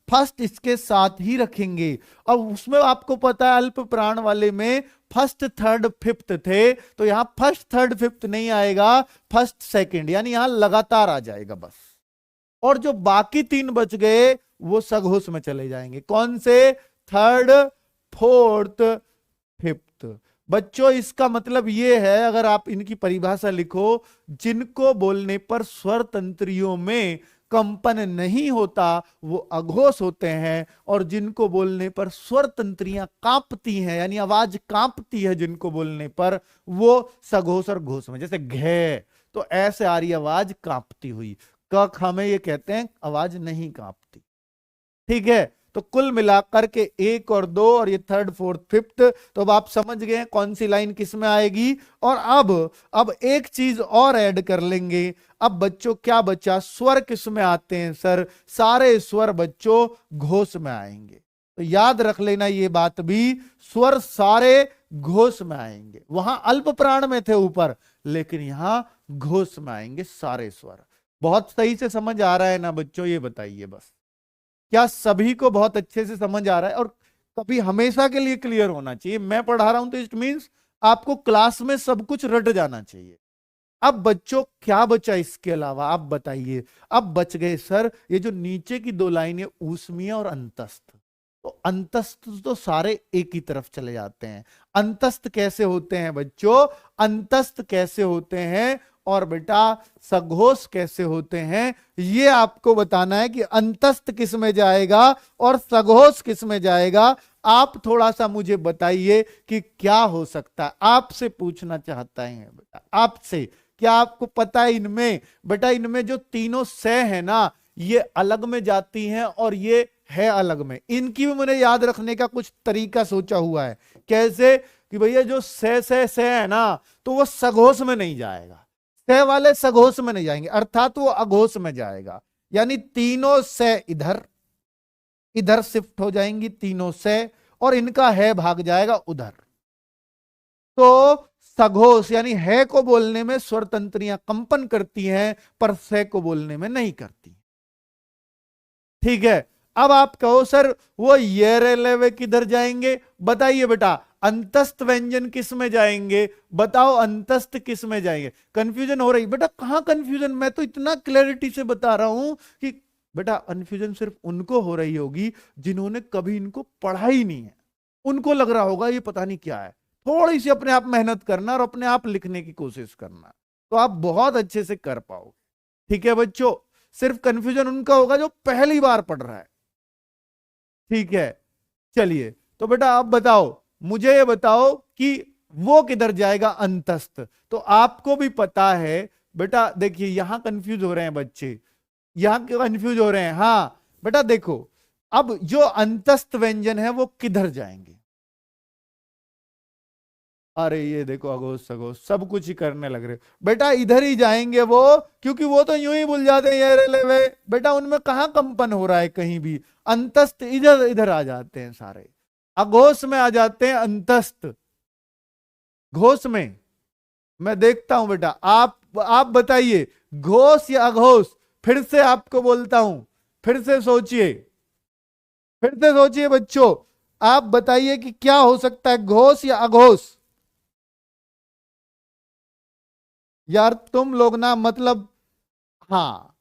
फर्स्ट इसके साथ ही रखेंगे। अब उसमें आपको पता है अल्प प्राण वाले में फर्स्ट थर्ड फिफ्थ थे, तो यहां फर्स्ट थर्ड फिफ्थ नहीं आएगा, फर्स्ट सेकंड, यानी यहां लगातार आ जाएगा बस। और जो बाकी तीन बच गए वो सघोष में चले जाएंगे। कौन से? Third, fourth, fifth. बच्चों इसका मतलब यह है, अगर आप इनकी परिभाषा लिखो, जिनको बोलने पर स्वर तंत्रियों में कंपन नहीं होता वो अघोष होते हैं, और जिनको बोलने पर स्वर तंत्रियां कांपती हैं, यानी आवाज कांपती है जिनको बोलने पर, वो सघोष और घोष में। जैसे घे, तो ऐसे आ रही आवाज कांपती हुई, क ख में ये कहते हैं आवाज नहीं कांपती। ठीक है, तो कुल मिलाकर के एक और दो, और ये थर्ड फोर्थ फिफ्थ। तो अब आप समझ गए कौन सी लाइन किस में आएगी। और अब एक चीज और ऐड कर लेंगे। अब बच्चों क्या बचा? स्वर किस में आते हैं सर? सारे स्वर बच्चों घोष में आएंगे, तो याद रख लेना ये बात भी, स्वर सारे घोष में आएंगे। वहां अल्प प्राण में थे ऊपर, लेकिन यहां घोष में आएंगे सारे स्वर। बहुत सही से समझ आ रहा है ना बच्चों? ये बताइए बस, क्या सभी को बहुत अच्छे से समझ आ रहा है? और कभी हमेशा के लिए क्लियर होना चाहिए। मैं पढ़ा रहा हूं तो इट मींस आपको क्लास में सब कुछ रट जाना चाहिए। अब बच्चों क्या बचा इसके अलावा, आप बताइए। अब बच गए सर ये जो नीचे की दो लाइनें ऊष्मीय और अंतस्थ। तो अंतस्थ तो सारे एक ही तरफ चले जाते हैं। अंतस्थ कैसे होते हैं बच्चों? अंतस्थ कैसे होते हैं और बेटा सघोष कैसे होते हैं, ये आपको बताना है कि अंतस्थ किस में जाएगा और सघोष किस में जाएगा। आप थोड़ा सा मुझे बताइए कि क्या हो सकता है। आपसे पूछना चाहता है बेटा, आपसे, क्या आपको पता है इनमें, बेटा इनमें जो तीनों से है ना, ये अलग में जाती हैं और ये है अलग में। इनकी भी मैंने याद रखने का कुछ तरीका सोचा हुआ है। कैसे? कि भैया जो से है ना, तो वो सघोष में नहीं जाएगा, से वाले सघोष में नहीं जाएंगे, अर्थात वो अघोष में जाएगा। यानी तीनों से इधर इधर शिफ्ट हो जाएंगी तीनों से, और इनका है भाग जाएगा उधर। तो सघोष यानी है को बोलने में स्वर तंत्रियां कंपन करती हैं, पर से को बोलने में नहीं करती। ठीक है। अब आप कहो सर वो ये रे लेवे किधर जाएंगे, बताइए बेटा। अंतस्थ व्यंजन किस में जाएंगे, बताओ अंतस्थ किस में जाएंगे। कंफ्यूजन हो रही बेटा? कहां कंफ्यूजन, मैं तो इतना क्लैरिटी से बता रहा हूं कि बेटा कंफ्यूजन सिर्फ उनको हो रही होगी जिन्होंने कभी इनको पढ़ा ही नहीं है। उनको लग रहा होगा ये पता नहीं क्या है। थोड़ी सी अपने आप मेहनत करना और अपने आप लिखने की कोशिश करना, तो आप बहुत अच्छे से कर पाओगे। ठीक है बच्चों, सिर्फ कंफ्यूजन उनका होगा जो पहली बार पढ़ रहा है। ठीक है, चलिए तो बेटा आप बताओ, मुझे ये बताओ कि वो किधर जाएगा अंतस्थ। तो आपको भी पता है बेटा, देखिए यहां कंफ्यूज हो रहे हैं बच्चे, यहां कंफ्यूज हो रहे हैं। हाँ बेटा देखो, अब जो अंतस्थ व्यंजन है वो किधर जाएंगे? अरे ये देखो अघोष सघोष सब कुछ ही करने लग रहे हो बेटा, इधर ही जाएंगे वो, क्योंकि वो तो यूं ही भूल जाते हैं ये रे ले वे। बेटा उनमें कहां कंपन हो रहा है कहीं भी, अंतस्थ इधर इधर आ जाते हैं सारे, अघोष में आ जाते हैं अंतस्थ। घोष में मैं देखता हूं बेटा, आप बताइए घोष या अघोष। फिर से आपको बोलता हूं, फिर से सोचिए, फिर से सोचिए बच्चों, आप बताइए कि क्या हो सकता है, घोष या अघोष। यार तुम लोग ना मतलब, हाँ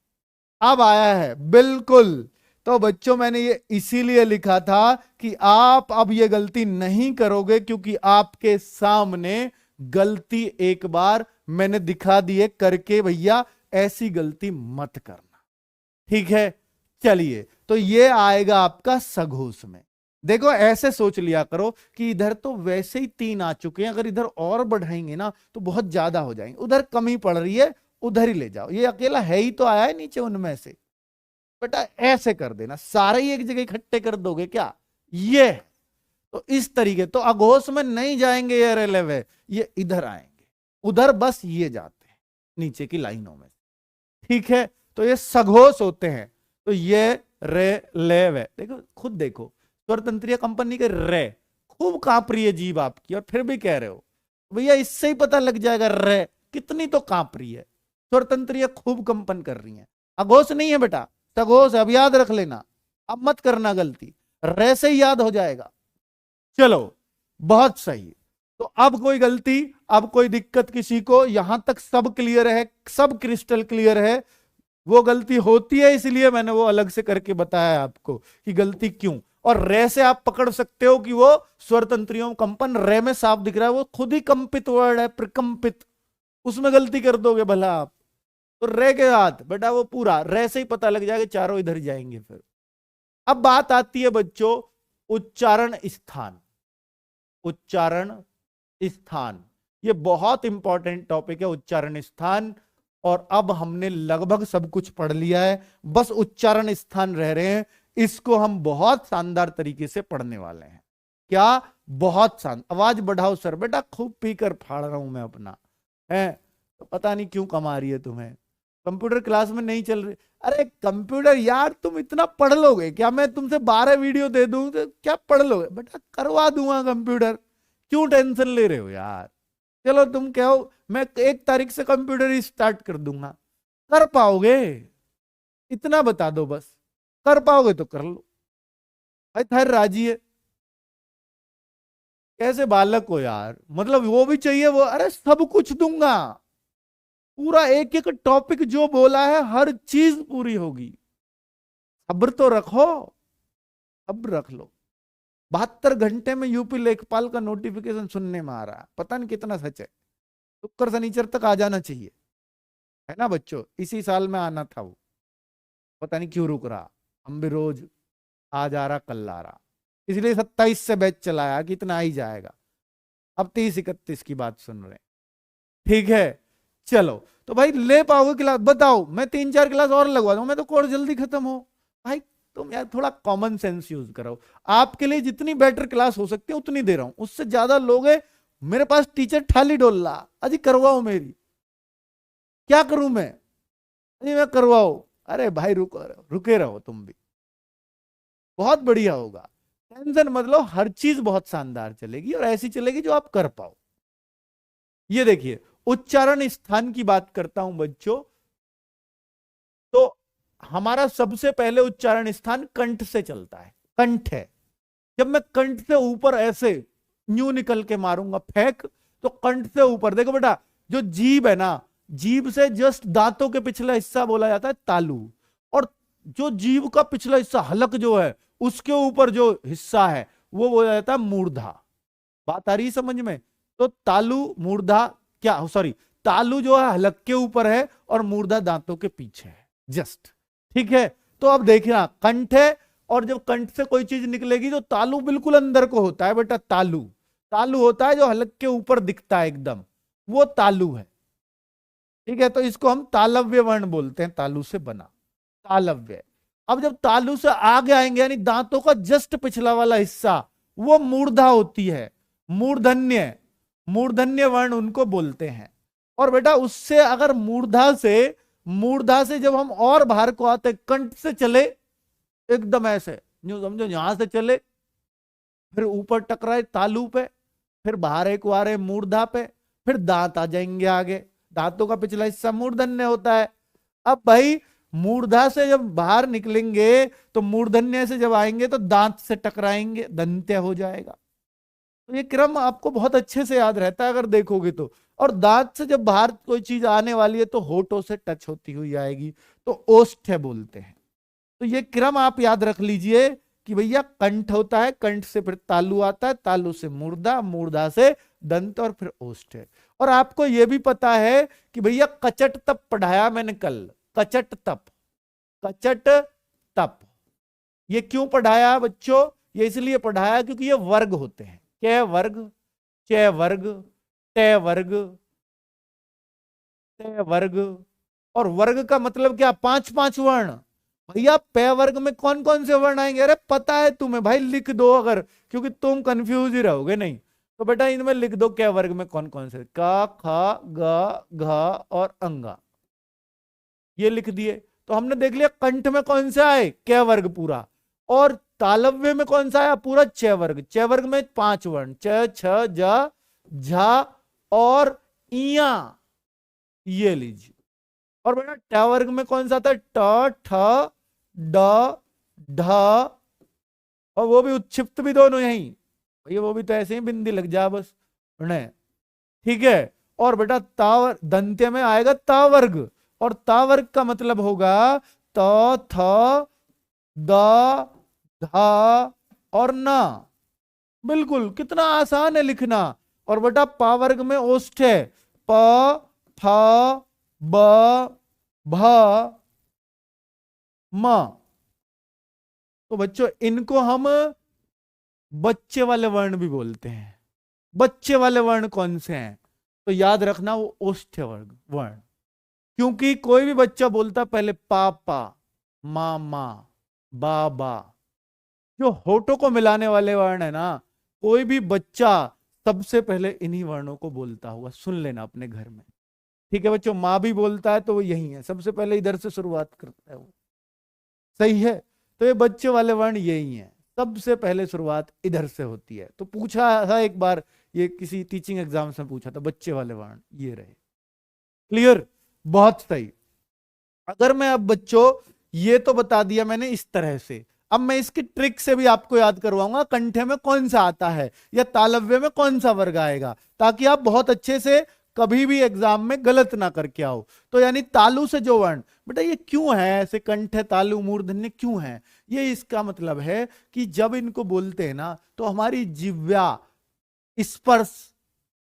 अब आया है बिल्कुल। तो बच्चों मैंने ये इसीलिए लिखा था कि आप अब ये गलती नहीं करोगे, क्योंकि आपके सामने गलती एक बार मैंने दिखा दी है करके, भैया ऐसी गलती मत करना। ठीक है, चलिए तो ये आएगा आपका सघोष में। देखो ऐसे सोच लिया करो कि इधर तो वैसे ही 3 आ चुके हैं, अगर इधर और बढ़ाएंगे ना तो बहुत ज्यादा हो जाएंगे, उधर कम ही पड़ रही है, उधर ही ले जाओ, ये अकेला है ही तो आया है नीचे उनमें से। बेटा ऐसे कर देना, सारे ही एक जगह इकट्ठे कर दोगे क्या? ये तो इस तरीके, तो अघोष में नहीं जाएंगे ये रेलवे, ये इधर आएंगे, उधर बस ये जाते हैं नीचे की लाइनों में। ठीक है, तो ये सघोष होते हैं। तो ये रे ले वे, देखो खुद देखो, स्वरतंत्रीय कंपनी के रे खूब कांप रही है जीभ आपकी, और फिर भी कह रहे हो भैया इससे ही पता लग जाएगा रे कितनी तो कांप रही है, स्वरतंत्रीय खूब कंपन कर रही है। अघोष नहीं है बेटा, सघोष। अब याद रख लेना, अब मत करना गलती, रे से ही याद हो जाएगा। चलो बहुत सही। तो अब कोई गलती, अब कोई दिक्कत किसी को? यहां तक सब क्लियर है, सब क्रिस्टल क्लियर है। वो गलती होती है इसलिए मैंने वो अलग से करके बताया आपको कि गलती क्यों। और रे से आप पकड़ सकते हो कि वो स्वर तंत्रियों कंपन, रे में साफ दिख रहा है, वो खुद ही कंपित वर्ड है, प्रकंपित, उसमें गलती कर दोगे भला आप। तो रे के साथ बेटा वो पूरा रे से ही पता लग जाएगा, चारों इधर जाएंगे। फिर अब बात आती है बच्चों उच्चारण स्थान। उच्चारण स्थान ये बहुत इंपॉर्टेंट टॉपिक है, उच्चारण स्थान। और अब हमने लगभग सब कुछ पढ़ लिया है, बस उच्चारण स्थान रह रहे हैं। इसको हम बहुत शानदार तरीके से पढ़ने वाले हैं। क्या? बहुत शानदार। आवाज बढ़ाओ सर, बेटा खूब पीकर फाड़ रहा हूं मैं अपना, है तो पता नहीं क्यों कमा रही है तुम्हें। कंप्यूटर क्लास में नहीं चल रही? अरे कंप्यूटर यार तुम इतना पढ़ लोगे क्या? मैं तुमसे 12 वीडियो दे दूं तो क्या पढ़ लोगे? बेटा करवा दूंगा कंप्यूटर, क्यों टेंशन ले रहे हो यार। चलो तुम कहो मैं 1 तारीख से कंप्यूटर ही स्टार्ट कर दूंगा, कर पाओगे? इतना बता दो बस, कर पाओगे तो कर लो। भाई थर राजी है, कैसे बालक हो यार, मतलब वो भी चाहिए वो, अरे सब कुछ दूंगा, पूरा एक एक टॉपिक जो बोला है हर चीज पूरी होगी। सब्र तो रखो, अब रख लो। 72 घंटे में यूपी लेखपाल का नोटिफिकेशन सुनने में आ रहा है, पता नहीं कितना सच है। शुक्र शनिचर तक आ जाना चाहिए, है ना बच्चों, इसी साल में आना था वो, पता नहीं क्यों रुक रहा। हम भी रोज आज आ रहा कल आ रहा, इसलिए 27 से बैच चलाया कि इतना ही जाएगा। अब 30-31 की बात सुन रहे हैं, ठीक है। चलो तो भाई ले पाओगे क्लास, बताओ मैं 3-4 क्लास और लगवा दूं, मैं तो कोर्स जल्दी खत्म हो। भाई तुम यार थोड़ा कॉमन सेंस यूज करो। आपके लिए जितनी बेटर क्लास हो सकती है उतनी दे रहा हूं, उससे ज्यादा लोग हैं मेरे पास टीचर ठाली डोल रहा, अजी करवाओ मेरी, क्या करूं मैं, अजी मैं करवाओ। अरे भाई रुके रहो तुम भी, बहुत बढ़िया होगा, टेंशन मत लो, हर चीज बहुत शानदार चलेगी और ऐसी चलेगी जो आप कर पाओ। ये देखिए उच्चारण स्थान की बात करता हूं बच्चों, तो हमारा सबसे पहले उच्चारण स्थान कंठ से चलता है, कंठ है। जब मैं कंठ से ऊपर ऐसे न्यू निकल के मारूंगा फेंक, तो कंठ से ऊपर देखो बेटा, जो जीभ है ना, जीभ से जस्ट दांतों के पिछला हिस्सा बोला जाता है तालु, और जो जीभ का पिछला हिस्सा हलक जो है उसके ऊपर जो हिस्सा है वो बोला जाता है मूर्धा। बात आ रही है समझ में? तो तालु मूर्धा, क्या सॉरी, तालु जो है हलक के ऊपर है और मूर्धा दांतों के पीछे है जस्ट, ठीक है। तो अब देखना कंठ है, और जब कंठ से कोई चीज निकलेगी तो तालु बिल्कुल अंदर को होता है बेटा, तालु, तालु होता है जो हलक के ऊपर दिखता है एकदम, वो तालु है, ठीक है। तो इसको हम तालव्य वर्ण बोलते हैं, तालु से बना तालव्य। अब जब तालु से आगे आएंगे यानी दांतों का जस्ट पिछला वाला हिस्सा, वो मूर्धा होती है, मूर्धन्य, मूर्धन्य वर्ण उनको बोलते हैं। और बेटा उससे अगर मूर्धा से जब हम और बाहर को आते, कंठ से चले एकदम ऐसे, यूं समझो यहां से चले, फिर ऊपर टकराए तालु पे, फिर बाहर एक बार मूर्धा पे, फिर दांत आ जाएंगे आगे, दांतों का पिछला हिस्सा मूर्धन्य होता है। अब भाई मूर्धा से जब बाहर निकलेंगे तो मूर्धन्य से जब आएंगे तो दांत से टकराएंगे, दंत्य हो जाएगा। तो ये क्रम आपको बहुत अच्छे से याद रहता है अगर देखोगे तो। और दांत से जब बाहर कोई चीज आने वाली है तो होठों से टच होती हुई आएगी, तो ओष्ठ्य बोलते हैं। तो ये क्रम आप याद रख लीजिए कि भैया कंठ होता है, कंठ से फिर तालु आता है, तालु से मूर्धा, मूर्धा से दंत और फिर ओष्ठ्य। और आपको यह भी पता है कि भैया कचट तप पढ़ाया मैंने कल, कचट तप, कचट तप। ये क्यों पढ़ाया बच्चों? ये इसलिए पढ़ाया क्योंकि ये वर्ग होते हैं, क वर्ग, च वर्ग, ट वर्ग, त वर्ग। और वर्ग का मतलब क्या? 5-5 वर्ण। भैया प वर्ग में कौन कौन से वर्ण आएंगे? अरे पता है तुम्हें भाई, लिख दो अगर, क्योंकि तुम कंफ्यूज ही रहोगे नहीं तो बेटा इनमें लिख दो क वर्ग में कौन कौन से, क ख ग घ और अंगा, ये लिख दिए। तो हमने देख लिया कंठ में कौन से आए, क वर्ग पूरा, और तालव्य में कौन सा आया पूरा, च वर्ग। च वर्ग में 5 वर्ण, च छ ज झ और इया, ये लीजिए। और बेटा ट वर्ग में कौन सा था, ट ठ ड ढ, और वो भी उच्छिप्त भी दोनों यही, भैया वो भी तो ऐसे ही बिंदी लग जा बस, ठीक है। और बेटा ता दंत्य में आएगा ता वर्ग, और ता वर्ग का मतलब होगा त थ द धा और ना, बिल्कुल कितना आसान है लिखना। और बेटा पा वर्ग में ओष्ठ है, प फ ब भ म। तो बच्चों इनको हम बच्चे वाले वर्ण भी बोलते हैं। बच्चे वाले वर्ण कौन से हैं? तो याद रखना वो ओष्ठ्य वर्ग वर्ण, क्योंकि कोई भी बच्चा बोलता पहले पापा, मामा, बाबा। जो होठों को मिलाने वाले वर्ण है ना, कोई भी बच्चा सबसे पहले इन्हीं वर्णों को बोलता हुआ सुन लेना अपने घर में, ठीक है बच्चों। माँ भी बोलता है तो वो यही है, सबसे पहले इधर से शुरुआत करता है वो, सही है। तो ये बच्चे वाले वर्ण यही है, सबसे पहले शुरुआत इधर से होती है। तो पूछा था एक बार, ये किसी टीचिंग एग्जाम में पूछा था, बच्चे वाले वर्ण ये रहे। क्लियर? बहुत सही। अगर मैं अब बच्चों ये तो बता दिया मैंने इस तरह से, अब मैं इसकी ट्रिक से भी आपको याद करवाऊंगा कंठे में कौन सा आता है या तालव्य में कौन सा वर्ग आएगा, ताकि आप बहुत अच्छे से कभी भी एग्जाम में गलत ना करके आओ। तो यानी तालु से जो वर्ण, बेटा ये क्यों है ऐसे, कंठ है, तालु, मूर्धन्य क्यों है? ये इसका मतलब है कि जब इनको बोलते हैं ना तो हमारी जिह्वा स्पर्श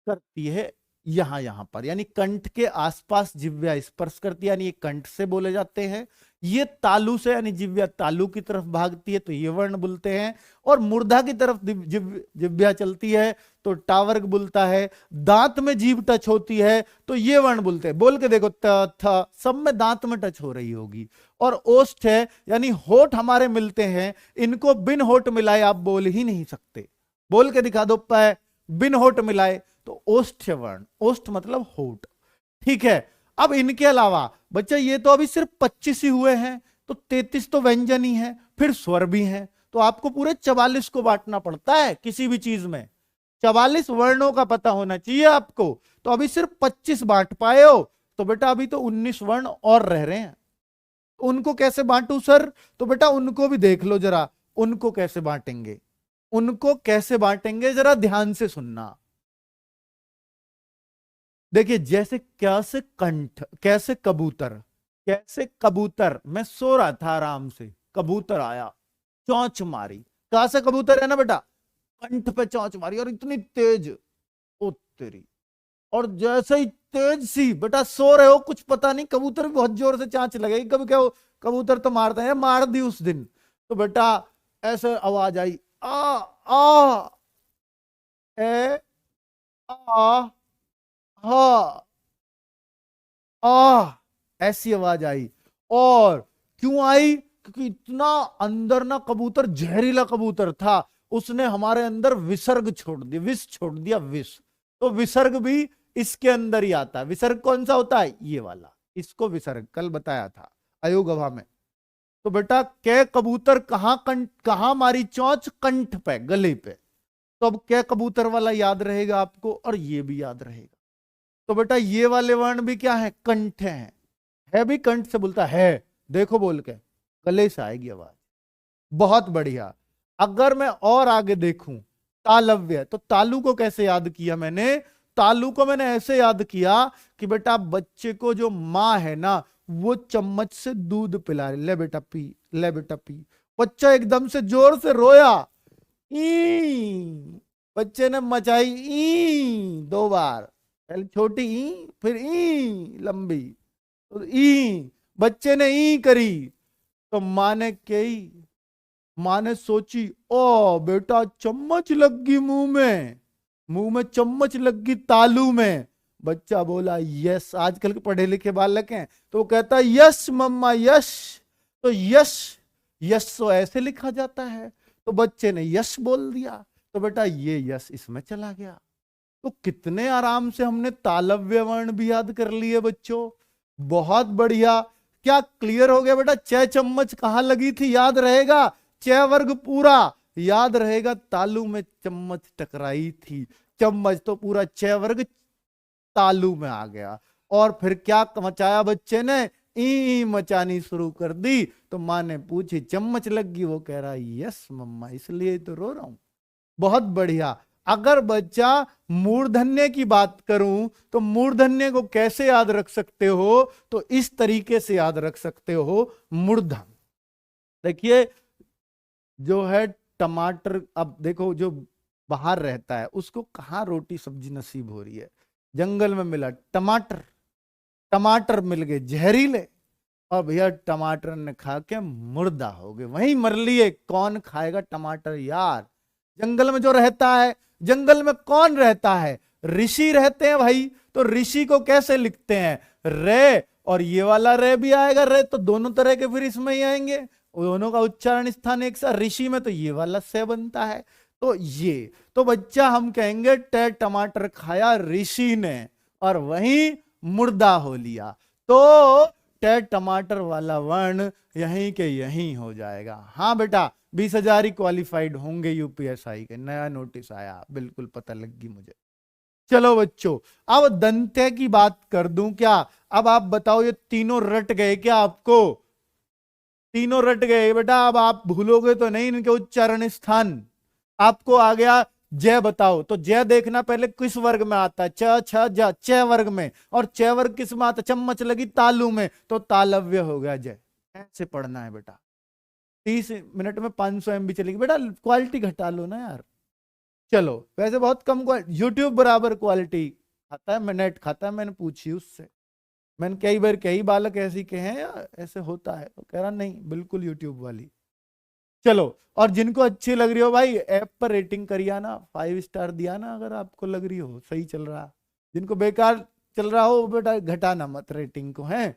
करती है यहां यहां पर, यानी कंठ के आसपास जिह्वा स्पर्श करती है, यानी ये कंठ से बोले जाते हैं। ये तालु से, यानी जिह्वा तालु की तरफ भागती है तो ये वर्ण बोलते हैं। और मूर्धा की तरफ जिह्वा चलती है तो टावर्ग बोलता है। दांत में जीभ टच होती है तो ये वर्ण बोलते हैं। बोल के देखो, त थ सब में दांत में टच हो रही होगी। और ओष्ठ है, यानी होठ हमारे मिलते हैं, इनको बिन होठ मिलाए आप बोल ही नहीं सकते। बोल के दिखा दो, पाए बिन होठ मिलाए तो ओष्ठ वर्ण, ओष्ठ मतलब होठ। ठीक है, अब इनके अलावा बच्चा ये तो अभी सिर्फ 25 ही हुए हैं, तो 33 तो व्यंजन ही है, फिर स्वर भी हैं, तो आपको पूरे 44 को बांटना पड़ता है किसी भी चीज में। 44 वर्णों का पता होना चाहिए आपको। तो अभी सिर्फ 25 बांट पाए हो, तो बेटा अभी तो 19 वर्ण और रह रहे हैं। उनको कैसे बांटू सर? तो बेटा उनको भी देख लो जरा, उनको कैसे बांटेंगे, उनको कैसे बांटेंगे जरा ध्यान से सुनना। देखिए, जैसे कैसे कंठ, कैसे कबूतर, कैसे कबूतर, मैं सो रहा था आराम से, कबूतर आया, चोंच मारी। कहां से कबूतर है ना बेटा, कंठ पे चोंच मारी, और इतनी तेज, ओ तेरी। और जैसे ही तेज सी, बेटा सो रहे हो, कुछ पता नहीं, कबूतर भी बहुत जोर से चांच लगेगी। कभी क्या कबूतर तो मारते हैं, मार दी उस दिन तो बेटा ऐसे आवाज आई, आ ए आ हा आ, ऐसी आवाज आई। और क्यों आई? क्योंकि इतना अंदर ना कबूतर जहरीला कबूतर था, उसने हमारे अंदर विसर्ग छोड़ दिया, विष छोड़ दिया, विष। तो विसर्ग भी इसके अंदर ही आता है। विसर्ग कौन सा होता है? ये वाला, इसको विसर्ग कल बताया था अयोगवा में। तो बेटा कै कबूतर कहां, कंठ कहां मारी चोंच? कंठ पे, गले पे। तो अब कै कबूतर वाला याद रहेगा आपको, और ये भी याद रहेगा। तो बेटा ये वाले वर्ण भी क्या है? कंठ है भी कंठ से बोलता है। देखो बोल के गले से आएगी आवाज। बहुत बढ़िया। अगर मैं और आगे देखूं, तालव्य, तो तालु को कैसे याद किया मैंने? तालु को मैंने ऐसे याद किया कि बेटा बच्चे को जो माँ है ना, वो चम्मच से दूध पिला रही, ले बेटा पी, ले बेटा पी। बच्चा एकदम से जोर से रोया, ई, बच्चे ने मचाई ई 2 बार, पहले छोटी ई, फिर ई लंबी, तो ई, बच्चे ने ई करी। तो माँ ने कही, माँ ने सोची, ओ बेटा चम्मच लग गई मुंह में, मुंह में चम्मच लग गई तालू में। बच्चा बोला यस, आजकल के पढ़े लिखे बालक हैं तो वो कहता है यस मम्मा यस। तो यस, यस तो ऐसे लिखा जाता है, तो बच्चे ने यस बोल दिया, तो बेटा ये यस इसमें चला गया। तो कितने आराम से हमने तालव्य वर्ण भी याद कर लिए बच्चों। बहुत बढ़िया। क्या क्लियर हो गया बेटा? च चम्मच कहां लगी थी याद रहेगा, च वर्ग पूरा याद रहेगा, तालू में चम्मच टकराई थी। चम्मच तो पूरा च वर्ग तालू में आ गया। और फिर क्या मचाया बच्चे ने? ई मचानी शुरू कर दी। तो माँ ने पूछी चम्मच लग गई, वो कह रहा यस मम्मा, इसलिए तो रो रहा हूं। बहुत बढ़िया। अगर बच्चा मूर्धन्य की बात करूं तो मूर्धन्य को कैसे याद रख सकते हो? तो इस तरीके से याद रख सकते हो, मूर्धन। देखिए जो है टमाटर, अब देखो जो बाहर रहता है उसको कहां रोटी सब्जी नसीब हो रही है? जंगल में मिला टमाटर, टमाटर मिल गए जहरीले, और भैया टमाटर ने खा के मुर्दा हो गए, वहीं मर लिए। कौन खाएगा टमाटर यार? जंगल में जो रहता है, जंगल में कौन रहता है? ऋषि रहते हैं भाई। तो ऋषि को कैसे लिखते हैं? रे, और ये वाला रे भी आएगा, रे तो दोनों तरह के फिर इसमें ही आएंगे, दोनों का उच्चारण स्थान एक सा। ऋषि में तो ये वाला से बनता है। तो ये, तो बच्चा हम कहेंगे टे टमाटर खाया ऋषि ने, और वहीं मुर्दा हो लिया। तो टे टमाटर वाला वर्ण यहीं के यहीं हो जाएगा। हाँ बेटा 20,000 ही क्वालिफाइड होंगे यूपीएसआई के, नया नोटिस आया, बिल्कुल पता लग गई मुझे। चलो बच्चों, अब दंत्य की बात कर दूं क्या? अब आप बताओ, ये तीनों रट गए क्या आपको? तीनों रट गए बेटा? अब आप भूलोगे तो नहीं इनके उच्चारण स्थान? आपको आ गया जय बताओ, तो जय देखना पहले किस वर्ग में आता है, च छ ज, च वर्ग में। और च वर्ग किस में आता है, चम्मच लगी तालू में, तो तालव्य हो गया जय। ऐसे पढ़ना है बेटा। 30 मिनट में 500 MB चलेगी बेटा, क्वालिटी घटा लो ना यार। चलो, वैसे बहुत कम यूट्यूब बराबर क्वालिटी खाता है, मैं नेट खाता है, मैंने पूछी उससे। मैंने कई बार कई बालक ऐसे कहे हैं या ऐसे होता है, तो कह रहा नहीं बिल्कुल यूट्यूब वाली। चलो, और जिनको अच्छी लग रही हो भाई ऐप पर रेटिंग करिए ना, 5 स्टार दिया ना अगर आपको लग रही हो सही चल रहा। जिनको बेकार चल रहा हो बेटा घटाना मत रेटिंग को, है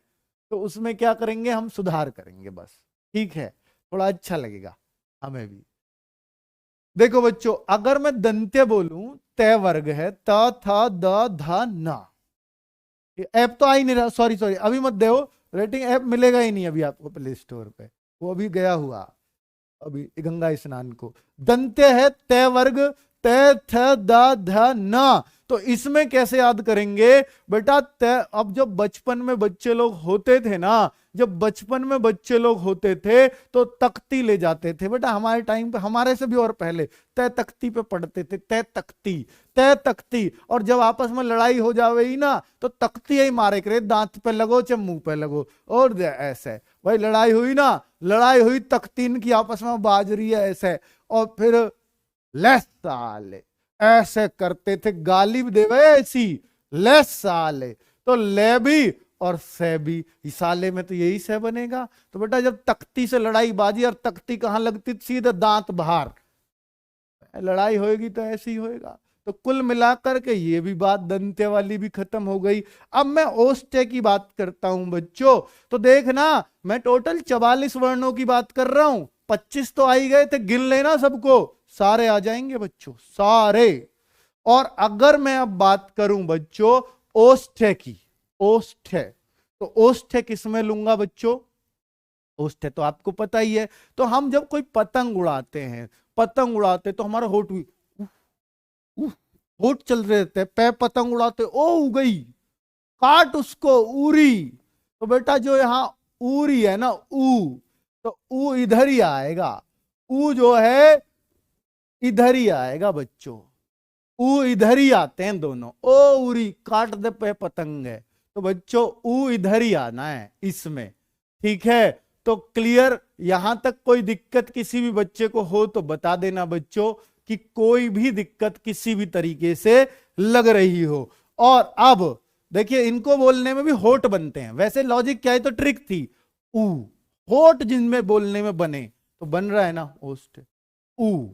तो उसमें क्या करेंगे हम, सुधार करेंगे बस, ठीक है, थोड़ा अच्छा लगेगा हमें भी। देखो बच्चों, अगर मैं दंत्य बोलूं, तय वर्ग है, त थ द ध न। ऐप तो आ ही नहीं रहा, सॉरी सॉरी अभी मत दो रेटिंग, ऐप मिलेगा ही नहीं अभी आपको प्ले स्टोर पे, वो अभी गया हुआ अभी गंगा स्नान को। दंत्य है तय वर्ग, तय थ द ध न। तो इसमें कैसे याद करेंगे बेटा, तय, अब जब बचपन में बच्चे लोग होते थे ना, जब बचपन में बच्चे लोग होते थे तो तख्ती ले जाते थे बेटा, हमारे टाइम पे, हमारे से भी और पहले तय तख्ती पे पढ़ते थे, तय तख्ती, तय तख्ती। और जब आपस में लड़ाई हो जाएगी ना तो तख्ती ही मारे करे, दांत पे लगो चाहे मुंह पे लगो, और ऐसे भाई लड़ाई हुई ना, लड़ाई हुई तख्तीन की आपस में बाज रही है ऐसे, और फिर ले साले ऐसे करते थे, गाली भी देवे ऐसी, ले साले, तो ले भी और से भी, साले में तो यही से बनेगा। तो बेटा जब तख्ती से लड़ाई बाजी, और तख्ती कहां लगती, सीधे दांत बाहर, लड़ाई होएगी तो ऐसे ही होएगा। तो कुल मिलाकर के ये भी बात दंत्य वाली भी खत्म हो गई। अब मैं ओष्ठ्य की बात करता हूं बच्चों, तो देखना मैं टोटल 44 वर्णों की बात कर रहा हूं, 25 तो आ ही गए थे, गिन लेना सबको, सारे आ जाएंगे बच्चों सारे। और अगर मैं अब बात करूं बच्चों ओष्ठ्य की, ओष्ठ्य, तो ओष्ठ्य किसमें लूंगा बच्चों, ओष्ठ्य तो आपको पता ही है। तो हम जब कोई पतंग उड़ाते हैं, पतंग उड़ाते तो हमारा होठ भी होठ चल रहे थे, पे पतंग उड़ाते ओ उड़ गई, काट उसको उरी। तो बेटा जो यहां उरी है ना, ऊ, तो ऊ इधर ही आएगा, ऊ जो है इधर ही आएगा बच्चों, ऊ इधर ही आते हैं दोनों, ओ उरी काट दे पे पतंग है, तो बच्चों ऊ इधर ही आना है इसमें, ठीक है। तो क्लियर, यहां तक कोई दिक्कत किसी भी बच्चे को हो तो बता देना बच्चों, कि कोई भी दिक्कत किसी भी तरीके से लग रही हो। और अब देखिए इनको बोलने में भी होठ बनते हैं, वैसे लॉजिक क्या है, तो ट्रिक थी, ऊ होठ जिनमें बोलने में बने तो बन रहा है ना ओष्ठ, ऊ,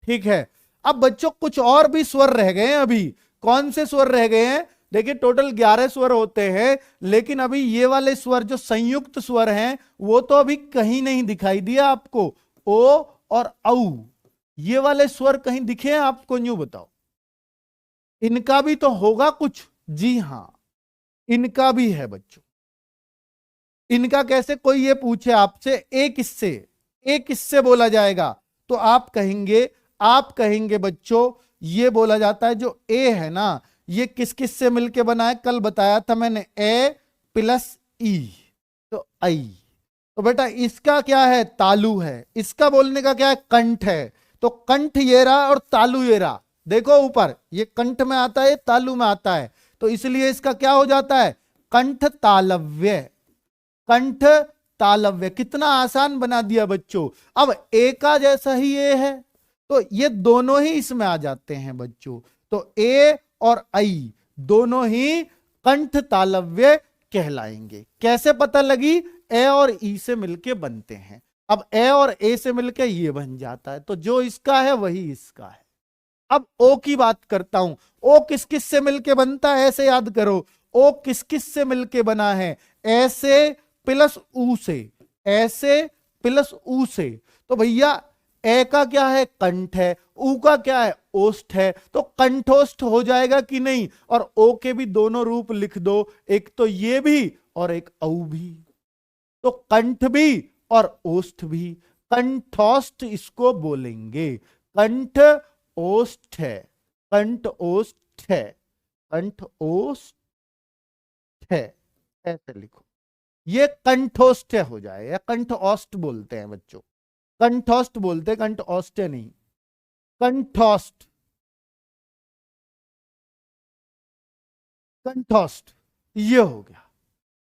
ठीक है। अब बच्चों कुछ और भी स्वर रह गए हैं अभी, कौन से स्वर रह गए हैं, देखिए टोटल 11 स्वर होते हैं, लेकिन अभी ये वाले स्वर जो संयुक्त स्वर हैं वो तो अभी कहीं नहीं दिखाई दिया आपको, ओ और औ, ये वाले स्वर कहीं दिखे हैं आपको, न्यू बताओ, इनका भी तो होगा कुछ, जी हां इनका भी है बच्चों। इनका कैसे, कोई ये पूछे आपसे एक किससे बोला जाएगा, तो आप कहेंगे बच्चों, ये बोला जाता है जो ए है ना, ये किस किस से मिलके बना है, कल बताया था मैंने, ए प्लस ई, तो आई। तो बेटा इसका क्या है, तालु है, इसका बोलने का क्या है, कंठ है, तो कंठ ये रहा और तालु ये रहा, देखो ऊपर ये कंठ में आता है, तालु में आता है, तो इसलिए इसका क्या हो जाता है, कंठ तालव्य, कंठ तालव्य। कितना आसान बना दिया बच्चों। अब ए का जैसा ही ए है तो ये दोनों ही इसमें आ जाते हैं बच्चों, तो ए और आई दोनों ही कंठ तालव्य कहलाएंगे। कैसे पता लगी, ए और ई से मिलके बनते हैं, अब ए और ए से मिलके ये बन जाता है, तो जो इसका है वही इसका है। अब ओ की बात करता हूं, ओ किस किस से मिलके बनता है, ऐसे याद करो, ओ किस किस से मिलके बना है, ऐसे प्लस ऊ से, ऐसे प्लस ऊ से, तो भैया ए का क्या है, कंठ है, ऊ का क्या है, ओष्ठ है, तो कंठोष्ठ हो जाएगा कि नहीं। और ओ के भी दोनों रूप लिख दो, एक तो ये भी और एक औ भी, तो कंठ भी और ओष्ठ भी, कंठोष्ठ इसको बोलेंगे, कंठ ओष्ठ है, कंठ ओष्ठ है, कंठ ओष्ठ है, ऐसे लिखो, ये कंठोष्ठ हो जाए, या कंठ औष्ठ बोलते हैं बच्चों, कंठोष्ठ बोलते हैं, कंठ औष्ठ नहीं, कंठोष्ठ, कंठोष्ठ, ये हो गया।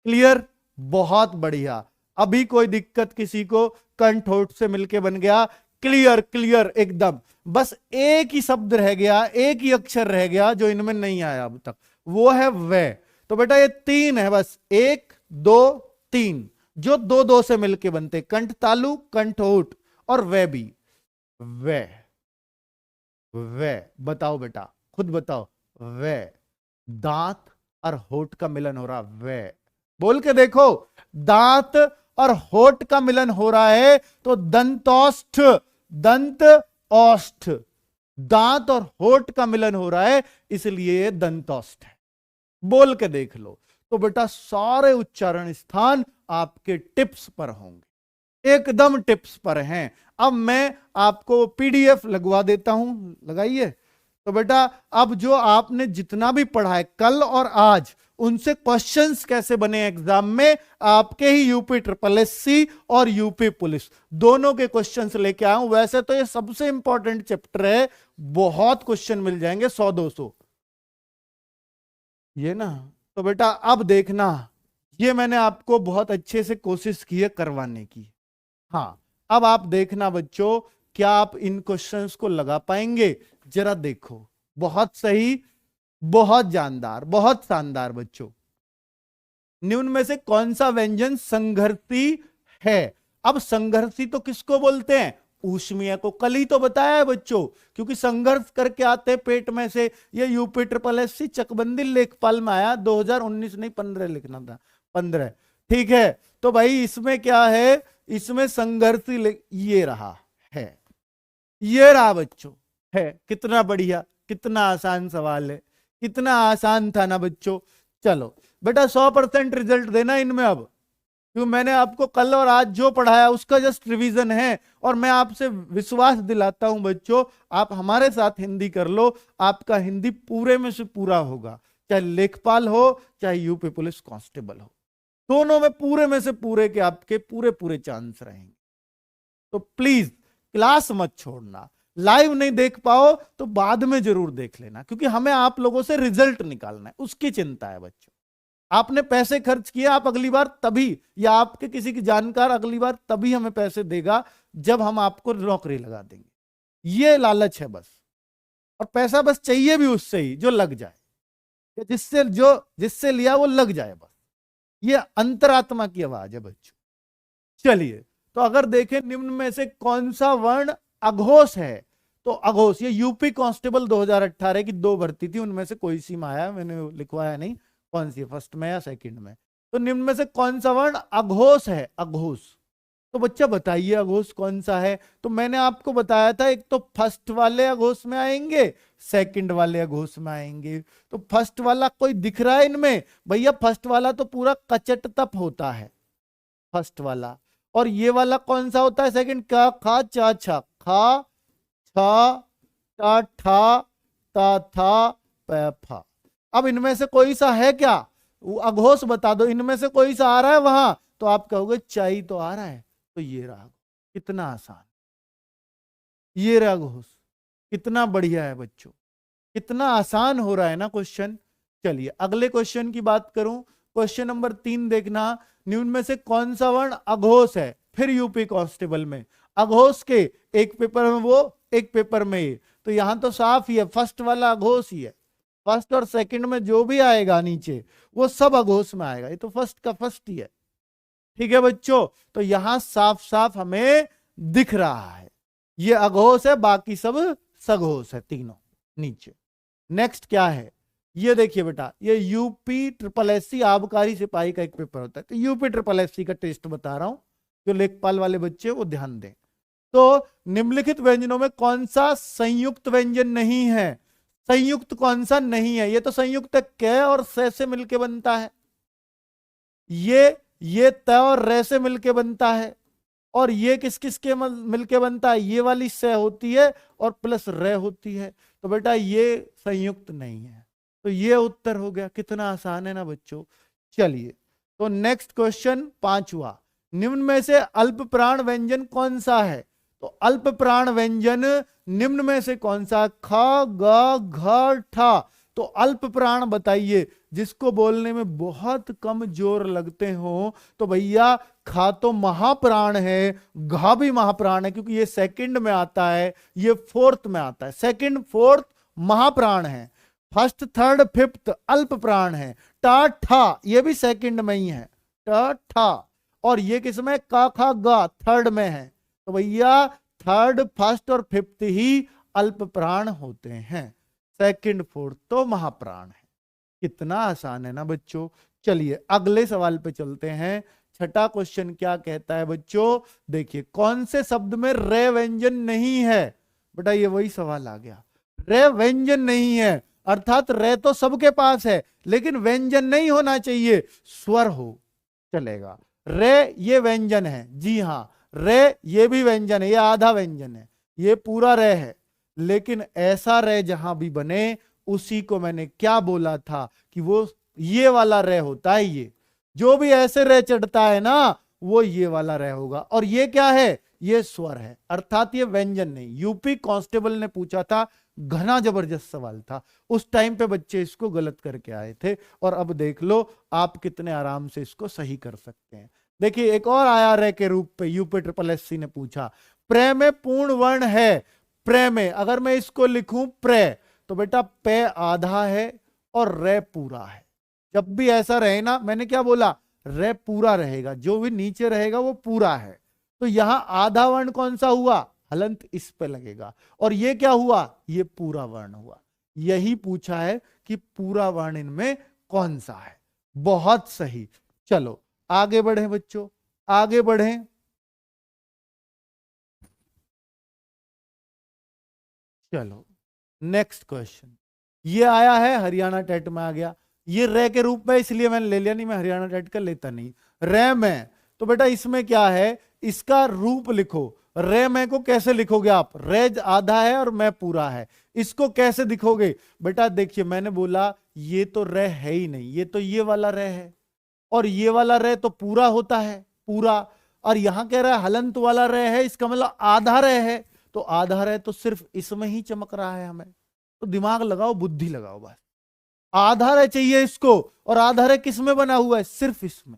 क्लियर, बहुत बढ़िया। अभी कोई दिक्कत किसी को? कंठोष्ठ से मिलके बन गया। क्लियर क्लियर एकदम। बस एक ही शब्द रह गया, एक ही अक्षर रह गया जो इनमें नहीं आया अब तक, वो है वे। तो बेटा ये तीन है बस, 1 2 3, जो दो दो से मिलके बनते, कंठ तालु, कंठ ओठ और वे भी। वे वे बताओ बेटा, खुद बताओ। वे, दांत और होठ का मिलन हो रहा, वे बोल के देखो। दांत और होठ का मिलन हो रहा है तो दंतोष्ठ, दंत औष्ठ। दांत और होठ का मिलन हो रहा है इसलिए दंतोष्ठ है। बोल के देख लो। तो बेटा सारे उच्चारण स्थान आपके टिप्स पर होंगे, एकदम टिप्स पर हैं। अब मैं आपको पीडीएफ लगवा देता हूं, लगाइए। तो बेटा अब जो आपने जितना भी पढ़ा है कल और आज, उनसे क्वेश्चंस कैसे बने एग्जाम में, आपके ही यूपी ट्रिपल एससी और यूपी पुलिस दोनों के क्वेश्चंस लेके आऊं। वैसे तो ये सबसे इंपॉर्टेंट चैप्टर है, बहुत क्वेश्चन मिल जाएंगे 100-200 ये ना। तो बेटा अब देखना, ये मैंने आपको बहुत अच्छे से कोशिश की है करवाने की। हाँ अब आप देखना बच्चों, क्या आप इन क्वेश्चंस को लगा पाएंगे? जरा देखो, बहुत सही, बहुत जानदार, बहुत शानदार बच्चों। निम्न में से कौन सा व्यंजन संघर्षी है? अब संघर्षी तो किसको बोलते हैं? ऊष्मीय को। कल ही तो बताया है बच्चों, क्योंकि संघर्ष करके आते पेट में से। ये यूपी ट्रिपल एससी चकबंदी लेखपाल में आया, 2019 नहीं 15 लिखना था, 15। ठीक है, तो भाई इसमें क्या है, इसमें संघर्षी ये रहा है, ये रहा बच्चों है। कितना बढ़िया, कितना आसान सवाल है, कितना आसान था ना बच्चों। चलो बेटा 100% रिजल्ट देना इनमें अब, क्योंकि मैंने आपको कल और आज जो पढ़ाया उसका जस्ट रिवीजन है। और मैं आपसे विश्वास दिलाता हूं बच्चों, आप हमारे साथ हिंदी कर लो, आपका हिंदी पूरे में से पूरा होगा। चाहे लेखपाल हो, चाहे यूपी पुलिस कांस्टेबल हो, दोनों में पूरे में से पूरे के आपके पूरे पूरे चांस रहेंगे। तो प्लीज क्लास मत छोड़ना। लाइव नहीं देख पाओ तो बाद में जरूर देख लेना, क्योंकि हमें आप लोगों से रिजल्ट निकालना है, उसकी चिंता है बच्चों। आपने पैसे खर्च किए, आप अगली बार तभी, या आपके किसी की जानकार अगली बार तभी हमें पैसे देगा जब हम आपको नौकरी लगा देंगे। ये लालच है बस। और पैसा बस चाहिए भी उससे ही जो लग जाए, जिससे लिया वो लग जाए बस। ये अंतरात्मा की आवाज है बच्चों। चलिए, तो अगर देखें निम्न में से कौन सा वर्ण अघोष है, तो अघोष, ये यूपी कांस्टेबल 2018 की 2 भर्ती थी, उनमें से कोई सी में आया, मैंने लिखवाया नहीं कौन सी, फर्स्ट में या सेकंड में। तो निम्न में से कौन सा वर्ण अघोष है? अघोष। तो बच्चा बताइए अघोष कौन सा है? तो मैंने आपको बताया था, एक तो फर्स्ट वाले अघोष में आएंगे, सेकंड वाले अघोष में आएंगे। तो फर्स्ट वाला कोई दिख रहा है इनमें? भैया फर्स्ट वाला तो पूरा कचट तप होता है, फर्स्ट वाला। और ये वाला कौन सा होता है? सेकंड। का खा चा छा, खा छा टा ठा ता था पै फा। अब इनमें से कोई सा है क्या? वो अघोष बता दो, इनमें से कोई सा आ रहा है वहां? तो आप कहोगे चाई तो आ रहा है। तो ये रहा, कितना आसान, ये रहा अघोष। कितना बढ़िया है बच्चों, कितना आसान हो रहा है ना क्वेश्चन। चलिए अगले क्वेश्चन की बात करूं, क्वेश्चन नंबर 3 देखना। निम्न में से कौन सा वर्ण अघोष है? फिर यूपी कांस्टेबल में अघोष के, एक पेपर में वो, एक पेपर में ये। तो यहां तो साफ ही है, फर्स्ट वाला अघोष ही है। फर्स्ट और सेकंड में जो भी आएगा नीचे वो सब अघोष में आएगा, ये तो फर्स्ट का फर्स्ट ही है। ठीक है बच्चों, तो यहां साफ साफ हमें दिख रहा है ये अघोष है, बाकी सब सघोष है तीनों नीचे। नेक्स्ट क्या है? ये देखिए बेटा, ये यूपी ट्रिपल एससी आबकारी सिपाही का एक पेपर होता है। तो यूपी ट्रिपल एससी का टेस्ट बता रहा हूं, जो लेखपाल वाले बच्चे वो ध्यान दें। तो निम्नलिखित व्यंजनों में कौन सा संयुक्त व्यंजन नहीं है? संयुक्त कौन सा नहीं है? ये तो संयुक्त क और से मिलके बनता है, ये त और रे से मिलके बनता है। और ये किस किस के मिलके बनता है? ये वाली से होती है और प्लस रे होती है। तो बेटा ये संयुक्त नहीं है। तो ये उत्तर हो गया। कितना आसान है ना बच्चों। चलिए, तो नेक्स्ट क्वेश्चन 5वां, निम्न में से अल्प प्राण व्यंजन कौन सा है? तो अल्प प्राण व्यंजन निम्न में से कौन सा? ख ग घ ठा। तो तो अल्प प्राण बताइए, जिसको बोलने में बहुत कम जोर लगते हो, तो भैया खा तो महाप्राण है, घा भी महाप्राण है, क्योंकि ये सेकंड में आता है, ये फोर्थ में आता है। सेकंड फोर्थ महाप्राण है, फर्स्ट थर्ड फिफ्थ अल्प प्राण है। टा ठा ये भी सेकंड में ही है, टा ठा, और ये किसमें, का खा गा थर्ड में है। तो भैया थर्ड फर्स्ट और फिफ्थ ही अल्प प्राण होते हैं, सेकंड फोर्थ तो महाप्राण है। कितना आसान है ना बच्चों। चलिए अगले सवाल पे चलते हैं। छठा क्वेश्चन क्या कहता है बच्चों, देखिए कौन से शब्द में रे व्यंजन नहीं है। बेटा ये वही सवाल आ गया, रे व्यंजन नहीं है, अर्थात रे तो सबके पास है, लेकिन व्यंजन नहीं होना चाहिए, स्वर हो चलेगा। रे ये व्यंजन है, जी हां, रे ये भी व्यंजन है, ये आधा व्यंजन है, ये पूरा रे है, लेकिन ऐसा रे जहां भी बने उसी को मैंने क्या बोला था कि वो ये वाला रे होता है। ये जो भी ऐसे रे चढ़ता है ना वो ये वाला रे होगा, और ये क्या है, ये स्वर है, अर्थात ये व्यंजन नहीं। यूपी कांस्टेबल ने पूछा था, घना जबरदस्त सवाल था, उस टाइम पे बच्चे इसको गलत करके आए थे, और अब देख लो आप कितने आराम से इसको सही कर सकते हैं। देखिए एक और आया रे के रूप पे, यूपी ट्रिपल एससी ने पूछा, प्रे में पूर्ण वर्ण है, प्रे में अगर मैं इसको लिखूं प्रे, तो बेटा पे आधा है और रे पूरा है। जब भी ऐसा रहे ना, मैंने क्या बोला, रे पूरा रहेगा, जो भी नीचे रहेगा वो पूरा है। तो यहां आधा वर्ण कौन सा हुआ, हलंत इस पे लगेगा, और ये क्या हुआ, ये पूरा वर्ण हुआ। यही पूछा है कि पूरा वर्ण इनमें कौन सा है। बहुत सही। चलो आगे बढ़े बच्चों, आगे बढ़े। चलो नेक्स्ट क्वेश्चन, ये आया है हरियाणा टेट में आ गया, ये रे के रूप में इसलिए मैंने ले लिया, नहीं मैं हरियाणा टेट का लेता नहीं। रे में तो बेटा इसमें क्या है, इसका रूप लिखो। रे में को कैसे लिखोगे आप, रे आधा है और मैं पूरा है, इसको कैसे दिखोगे बेटा। देखिए मैंने बोला ये तो रे है ही नहीं, ये तो ये वाला रे है, और ये वाला रे तो पूरा होता है, पूरा, और यहां कह रहा है हलंत वाला रे है, इसका मतलब आधा रे है, तो आधा रे तो सिर्फ इसमें ही चमक रहा है हमें। तो दिमाग लगाओ, बुद्धि लगाओ, बस आधा रे चाहिए इसको, और आधा रे किस में बना हुआ है, सिर्फ इसमें।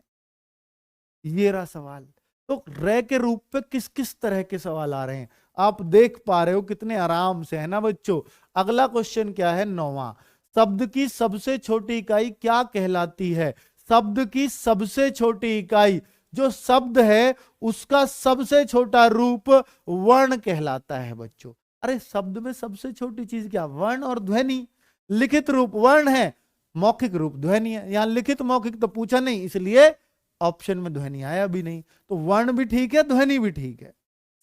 ये रहा सवाल। तो रे के रूप पे किस किस तरह के सवाल आ रहे हैं आप देख पा रहे हो कितने आराम से, है ना बच्चों। अगला क्वेश्चन क्या है, 9वां, शब्द की सबसे छोटी इकाई क्या कहलाती है। शब्द की सबसे छोटी इकाई, जो शब्द है उसका सबसे छोटा रूप वर्ण कहलाता है बच्चों। अरे शब्द में सबसे छोटी चीज क्या, वर्ण और ध्वनि। लिखित रूप वर्ण है, मौखिक रूप ध्वनि है। यहां लिखित मौखिक तो पूछा नहीं, इसलिए ऑप्शन में ध्वनि आया भी नहीं। तो वर्ण भी ठीक है, ध्वनि भी ठीक है,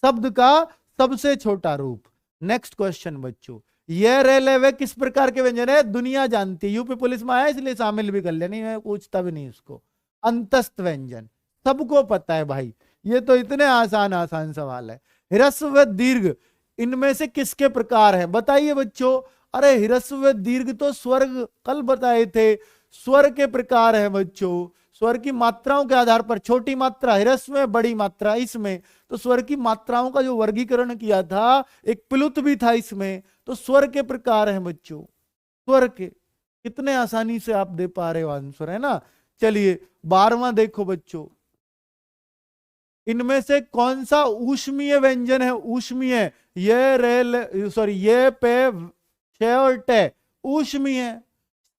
शब्द का सबसे छोटा रूप। नेक्स्ट क्वेश्चन बच्चों, ये रे ले वे किस प्रकार के व्यंजन है, दुनिया जानती है, यूपी पुलिस में आया इसलिए शामिल भी कर लिया, नहीं मैं पूछता भी नहीं इसको। अंतस्थ व्यंजन सबको पता है भाई, ये तो इतने आसान आसान सवाल है। ह्रस्व व दीर्घ इनमें से किसके प्रकार है, बताइए बच्चों। अरे ह्रस्व व दीर्घ तो स्वर्ग कल बताए थे, स्वर के प्रकार है बच्चों। स्वर की मात्राओं के आधार पर, छोटी मात्रा ह्रस्व में, बड़ी मात्रा इसमें, तो स्वर की मात्राओं का जो वर्गीकरण किया था, एक प्लुत भी था इसमें। तो स्वर के प्रकार हैं बच्चों, स्वर के। कितने आसानी से आप दे पा रहे हो आंसर, है ना। चलिए 12वां देखो बच्चों, इनमें से कौन सा ऊष्मीय व्यंजन है, ऊष्मीय, ये रे सॉरी ये पे छे और टे ऊष्मीय है,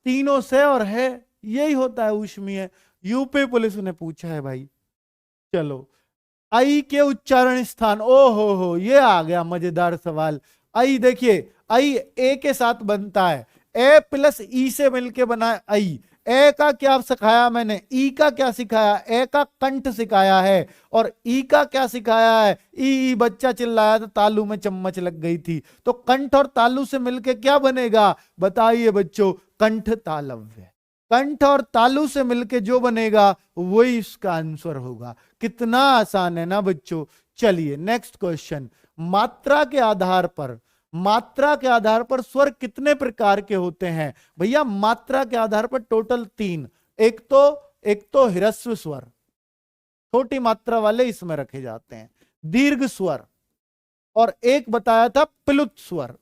तीनों से और है, यही होता है ऊष्मीय। यूपी पुलिस ने पूछा है भाई। चलो आई के उच्चारण स्थान, ओ हो ये आ गया मजेदार सवाल। आई देखिए, आई ए के साथ बनता है, ए प्लस ई से मिलके बना है आई। ए का क्या सिखाया मैंने, ई का क्या सिखाया, ए का कंठ सिखाया है, और ई का क्या सिखाया है, ई बच्चा चिल्लाया तो तालू में चम्मच लग गई थी। तो कंठ और तालू से मिलके क्या बनेगा, बताइए बच्चों, कंठ तालव्य। कंठ और तालु से मिलके जो बनेगा वही इसका आंसर होगा। कितना आसान है ना बच्चों। चलिए नेक्स्ट क्वेश्चन, मात्रा के आधार पर, मात्रा के आधार पर स्वर कितने प्रकार के होते हैं भैया। मात्रा के आधार पर टोटल 3, एक तो ह्रस्व स्वर, छोटी मात्रा वाले इसमें रखे जाते हैं, दीर्घ स्वर, और एक बताया था प्लुत स्वर,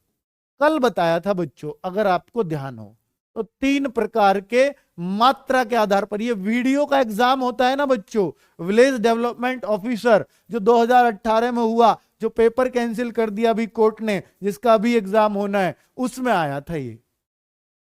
कल बताया था बच्चों, अगर आपको ध्यान हो तो 3 प्रकार के मात्रा के आधार पर ये वीडियो का एग्जाम होता है ना बच्चों, विलेज डेवलपमेंट ऑफिसर जो 2018 में हुआ, जो पेपर कैंसिल कर दिया अभी कोर्ट ने, जिसका अभी एग्जाम होना है, उसमें आया था ये।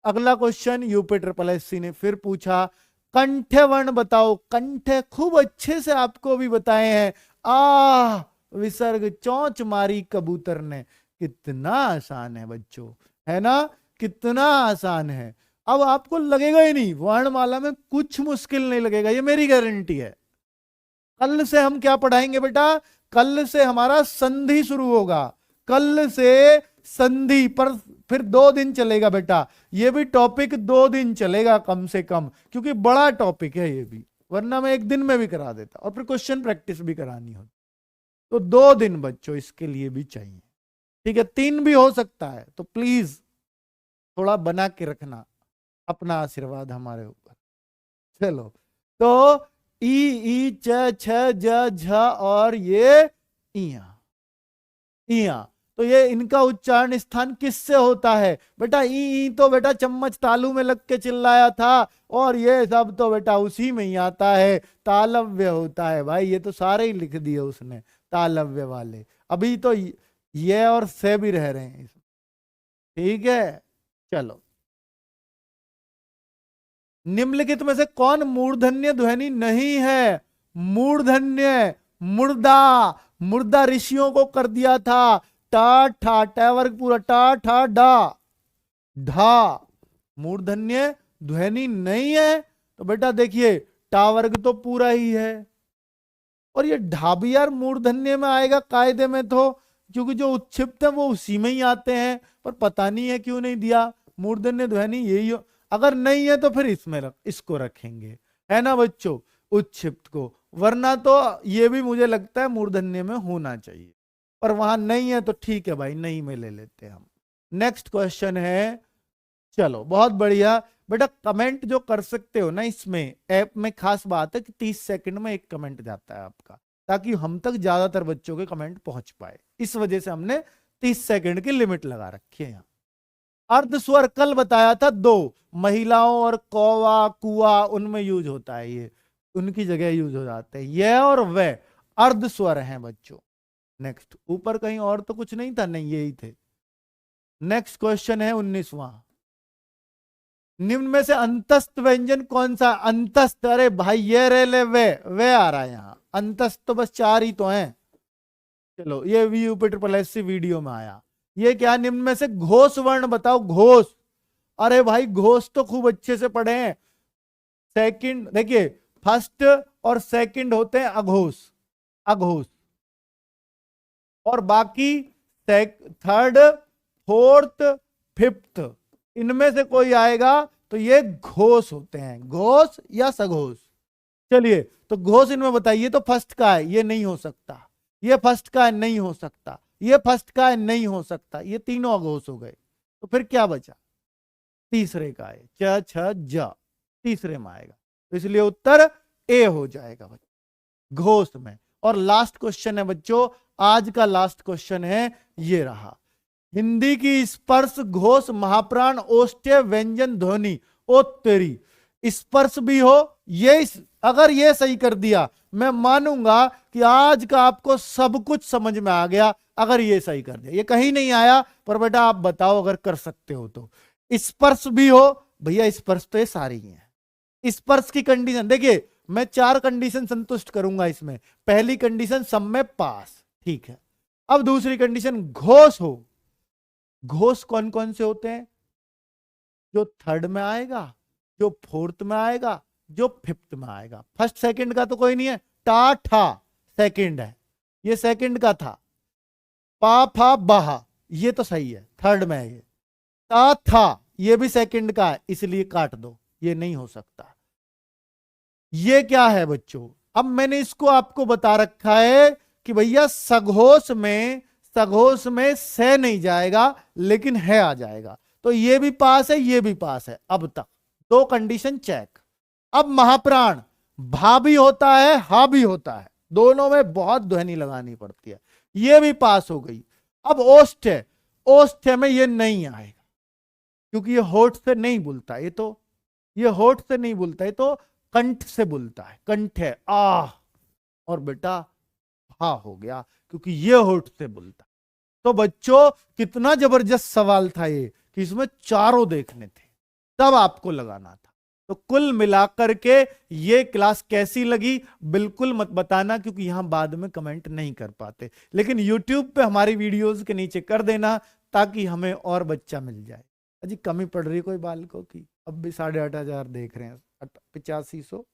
अगला क्वेश्चन यूपी SSSC ने फिर पूछा, कंठ्य वर्ण बताओ। कंठ्य खूब अच्छे से आपको भी बताए हैं, आ विसर्ग चोंच मारी कबूतर ने। कितना आसान है बच्चों, है ना, कितना आसान है। अब आपको लगेगा ही नहीं, वर्णमाला में कुछ मुश्किल नहीं लगेगा, ये मेरी गारंटी है। कल से हम क्या पढ़ाएंगे बेटा, कल से हमारा संधि शुरू होगा, कल से संधि पर फिर 2 दिन चलेगा बेटा, ये भी टॉपिक 2 दिन चलेगा कम से कम, क्योंकि बड़ा टॉपिक है ये भी, वरना मैं 1 दिन में भी करा देता और फिर क्वेश्चन प्रैक्टिस भी करानी होती। तो 2 दिन बच्चों इसके लिए भी चाहिए, ठीक है, 3 भी हो सकता है, तो प्लीज थोड़ा बना के रखना अपना आशीर्वाद हमारे ऊपर। चलो, तो ई च छ ज झ और ये इया, तो ये इनका उच्चारण स्थान किससे होता है बेटा? ई तो बेटा चम्मच तालू में लग के चिल्लाया था, और ये सब तो बेटा उसी में ही आता है, तालव्य होता है भाई, ये तो सारे ही लिख दिए उसने तालव्य वाले। अभी तो ये और से भी रह रहे हैं, ठीक है। चलो, निम्नलिखित में से कौन मूर्धन्य ध्वनि नहीं है? मूर्धन्य, मुर्दा, मुर्दा ऋषियों को कर दिया था, टा ठा टा वर्ग पूरा, टा ठा डा ढा, मूर्धन्य ध्वनि नहीं है। तो बेटा देखिए टा वर्ग तो पूरा ही है, और ये ढा भी यार मूर्धन्य में आएगा कायदे में, तो क्योंकि जो उच्छिप्त है वो उसी में ही आते हैं, पर पता नहीं है क्यों नहीं दिया मूर्धन्य ध्वनि, यही हो। अगर नहीं है तो फिर इसमें इसको रखेंगे, है ना बच्चों, उच्छिप्त को, वरना तो ये भी मुझे लगता है मूर्धन्य में होना चाहिए, पर वहां नहीं है तो ठीक है भाई, नहीं में ले लेते हम। नेक्स्ट क्वेश्चन है, चलो बहुत बढ़िया बेटा, कमेंट जो कर सकते हो ना इसमें ऐप में, खास बात है कि 30 सेकंड में 1 कमेंट जाता है आपका, ताकि हम तक ज्यादातर बच्चों के कमेंट पहुंच पाए, इस वजह से हमने 30 सेकंड की लिमिट लगा रखी है यहाँ। अर्ध स्वर कल बताया था 2, महिलाओं और कौवा कुआ उनमें यूज होता है, ये उनकी जगह यूज हो जाते हैं, ये और वे अर्ध स्वर हैं बच्चों। नेक्स्ट, ऊपर कहीं और तो कुछ नहीं था, नहीं यही थे। नेक्स्ट क्वेश्चन है 19वां, निम्न में से अंतस्थ व्यंजन कौन सा? अंतस्थ, अरे भाई ये रे ले वे आ रहा है यहाँ, अंतस्थ तो बस 4 ही तो हैं। चलो, ये यूपी SSSC वीडियो में आया, ये क्या? निम्न में से घोष वर्ण बताओ, घोष। अरे भाई घोष तो खूब अच्छे से पढ़े हैं, सेकंड देखिए, फर्स्ट और सेकंड होते हैं अघोष, अघोष, और बाकी थर्ड, फोर्थ, फिफ्थ, इनमें से कोई आएगा तो ये घोष होते हैं, घोष या सघोष। चलिए, तो घोष इनमें बताइए, तो फर्स्ट का है, ये नहीं हो सकता, ये फर्स्ट का है, नहीं हो सकता, ये फर्स्ट का है, नहीं हो सकता, ये तीनों अघोष हो गए, तो फिर क्या बचा? तीसरे का है, च छ ज, तीसरे में आएगा, तो इसलिए उत्तर ए हो जाएगा बच्चों, घोष में। और लास्ट क्वेश्चन है बच्चों, आज का लास्ट क्वेश्चन है, ये रहा, हिंदी की स्पर्श घोष महाप्राण ओष्ठ्य व्यंजन ध्वनि, ओ तेरी, स्पर्श भी हो, ये अगर ये सही कर दिया मैं मानूंगा कि आज का आपको सब कुछ समझ में आ गया, अगर ये सही कर दिया। ये कहीं नहीं आया, पर बेटा आप बताओ अगर कर सकते हो तो। स्पर्श भी हो, भैया स्पर्श तो ये सारी ही है। स्पर्श की कंडीशन देखिए, मैं 4 कंडीशन संतुष्ट करूंगा इसमें। पहली कंडीशन सब में पास, ठीक है। अब दूसरी कंडीशन घोष हो। घोष कौन कौन से होते हैं? जो थर्ड में आएगा, जो फोर्थ में आएगा, जो फिफ्थ में आएगा। फर्स्ट सेकंड का तो कोई नहीं है, टा ठा सेकंड है, ये सेकंड का था। पा फा बाहा, ये तो सही है, थर्ड में है। ये ता था, ये भी सेकंड का है, इसलिए काट दो, ये नहीं हो सकता। ये क्या है बच्चों? अब मैंने इसको आपको बता रखा है कि भैया सघोष में से नहीं जाएगा, लेकिन है आ जाएगा, तो ये भी पास है, ये भी पास है। अब तक 2 कंडीशन चेक। अब महाप्राण, भा भी होता है, हा भी होता है, दोनों में बहुत ध्वनि लगानी पड़ती है, ये भी पास हो गई। अब ओष्ठ्य, ओष्ठ्य में ये नहीं आएगा, क्योंकि ये होठ से नहीं बोलता, ये होठ से नहीं बोलता, ये तो कंठ से बोलता है। कंठ है आह, और बेटा हा हो गया, क्योंकि ये होठ से बोलता। तो बच्चों कितना जबरदस्त सवाल था ये, कि इसमें चारों देखने थे, तब आपको लगाना था। तो कुल मिलाकर के ये क्लास कैसी लगी बिल्कुल मत बताना, क्योंकि यहां बाद में कमेंट नहीं कर पाते, लेकिन यूट्यूब पे हमारी वीडियोस के नीचे कर देना, ताकि हमें और बच्चा मिल जाए। अजी कमी पड़ रही है कोई बालकों की? अब भी 8,500 देख रहे हैं, 8500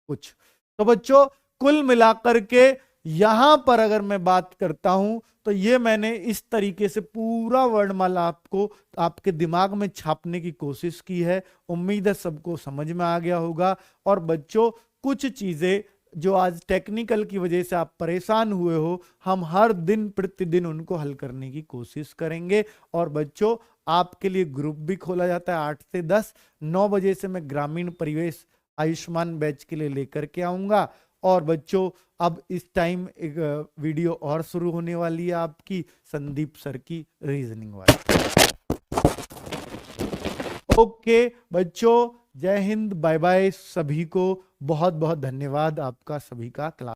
कुछ। तो बच्चों कुल मिलाकर के यहां पर अगर मैं बात करता हूं, तो ये मैंने इस तरीके से पूरा वर्णमाला आपको आपके दिमाग में छापने की कोशिश की है। उम्मीद है सबको समझ में आ गया होगा। और बच्चों कुछ चीजें जो आज टेक्निकल की वजह से आप परेशान हुए हो, हम हर दिन प्रतिदिन उनको हल करने की कोशिश करेंगे। और बच्चों आपके लिए ग्रुप भी खोला जाता है 8 से 10, 9 बजे से मैं ग्रामीण परिवेश आयुष्मान बैच के लिए लेकर के आऊंगा। और बच्चों अब इस टाइम एक वीडियो और शुरू होने वाली है आपकी, संदीप सर की रीजनिंग वाली। ओके बच्चों, जय हिंद, बाय बाय, सभी को बहुत बहुत धन्यवाद आपका सभी का। क्लास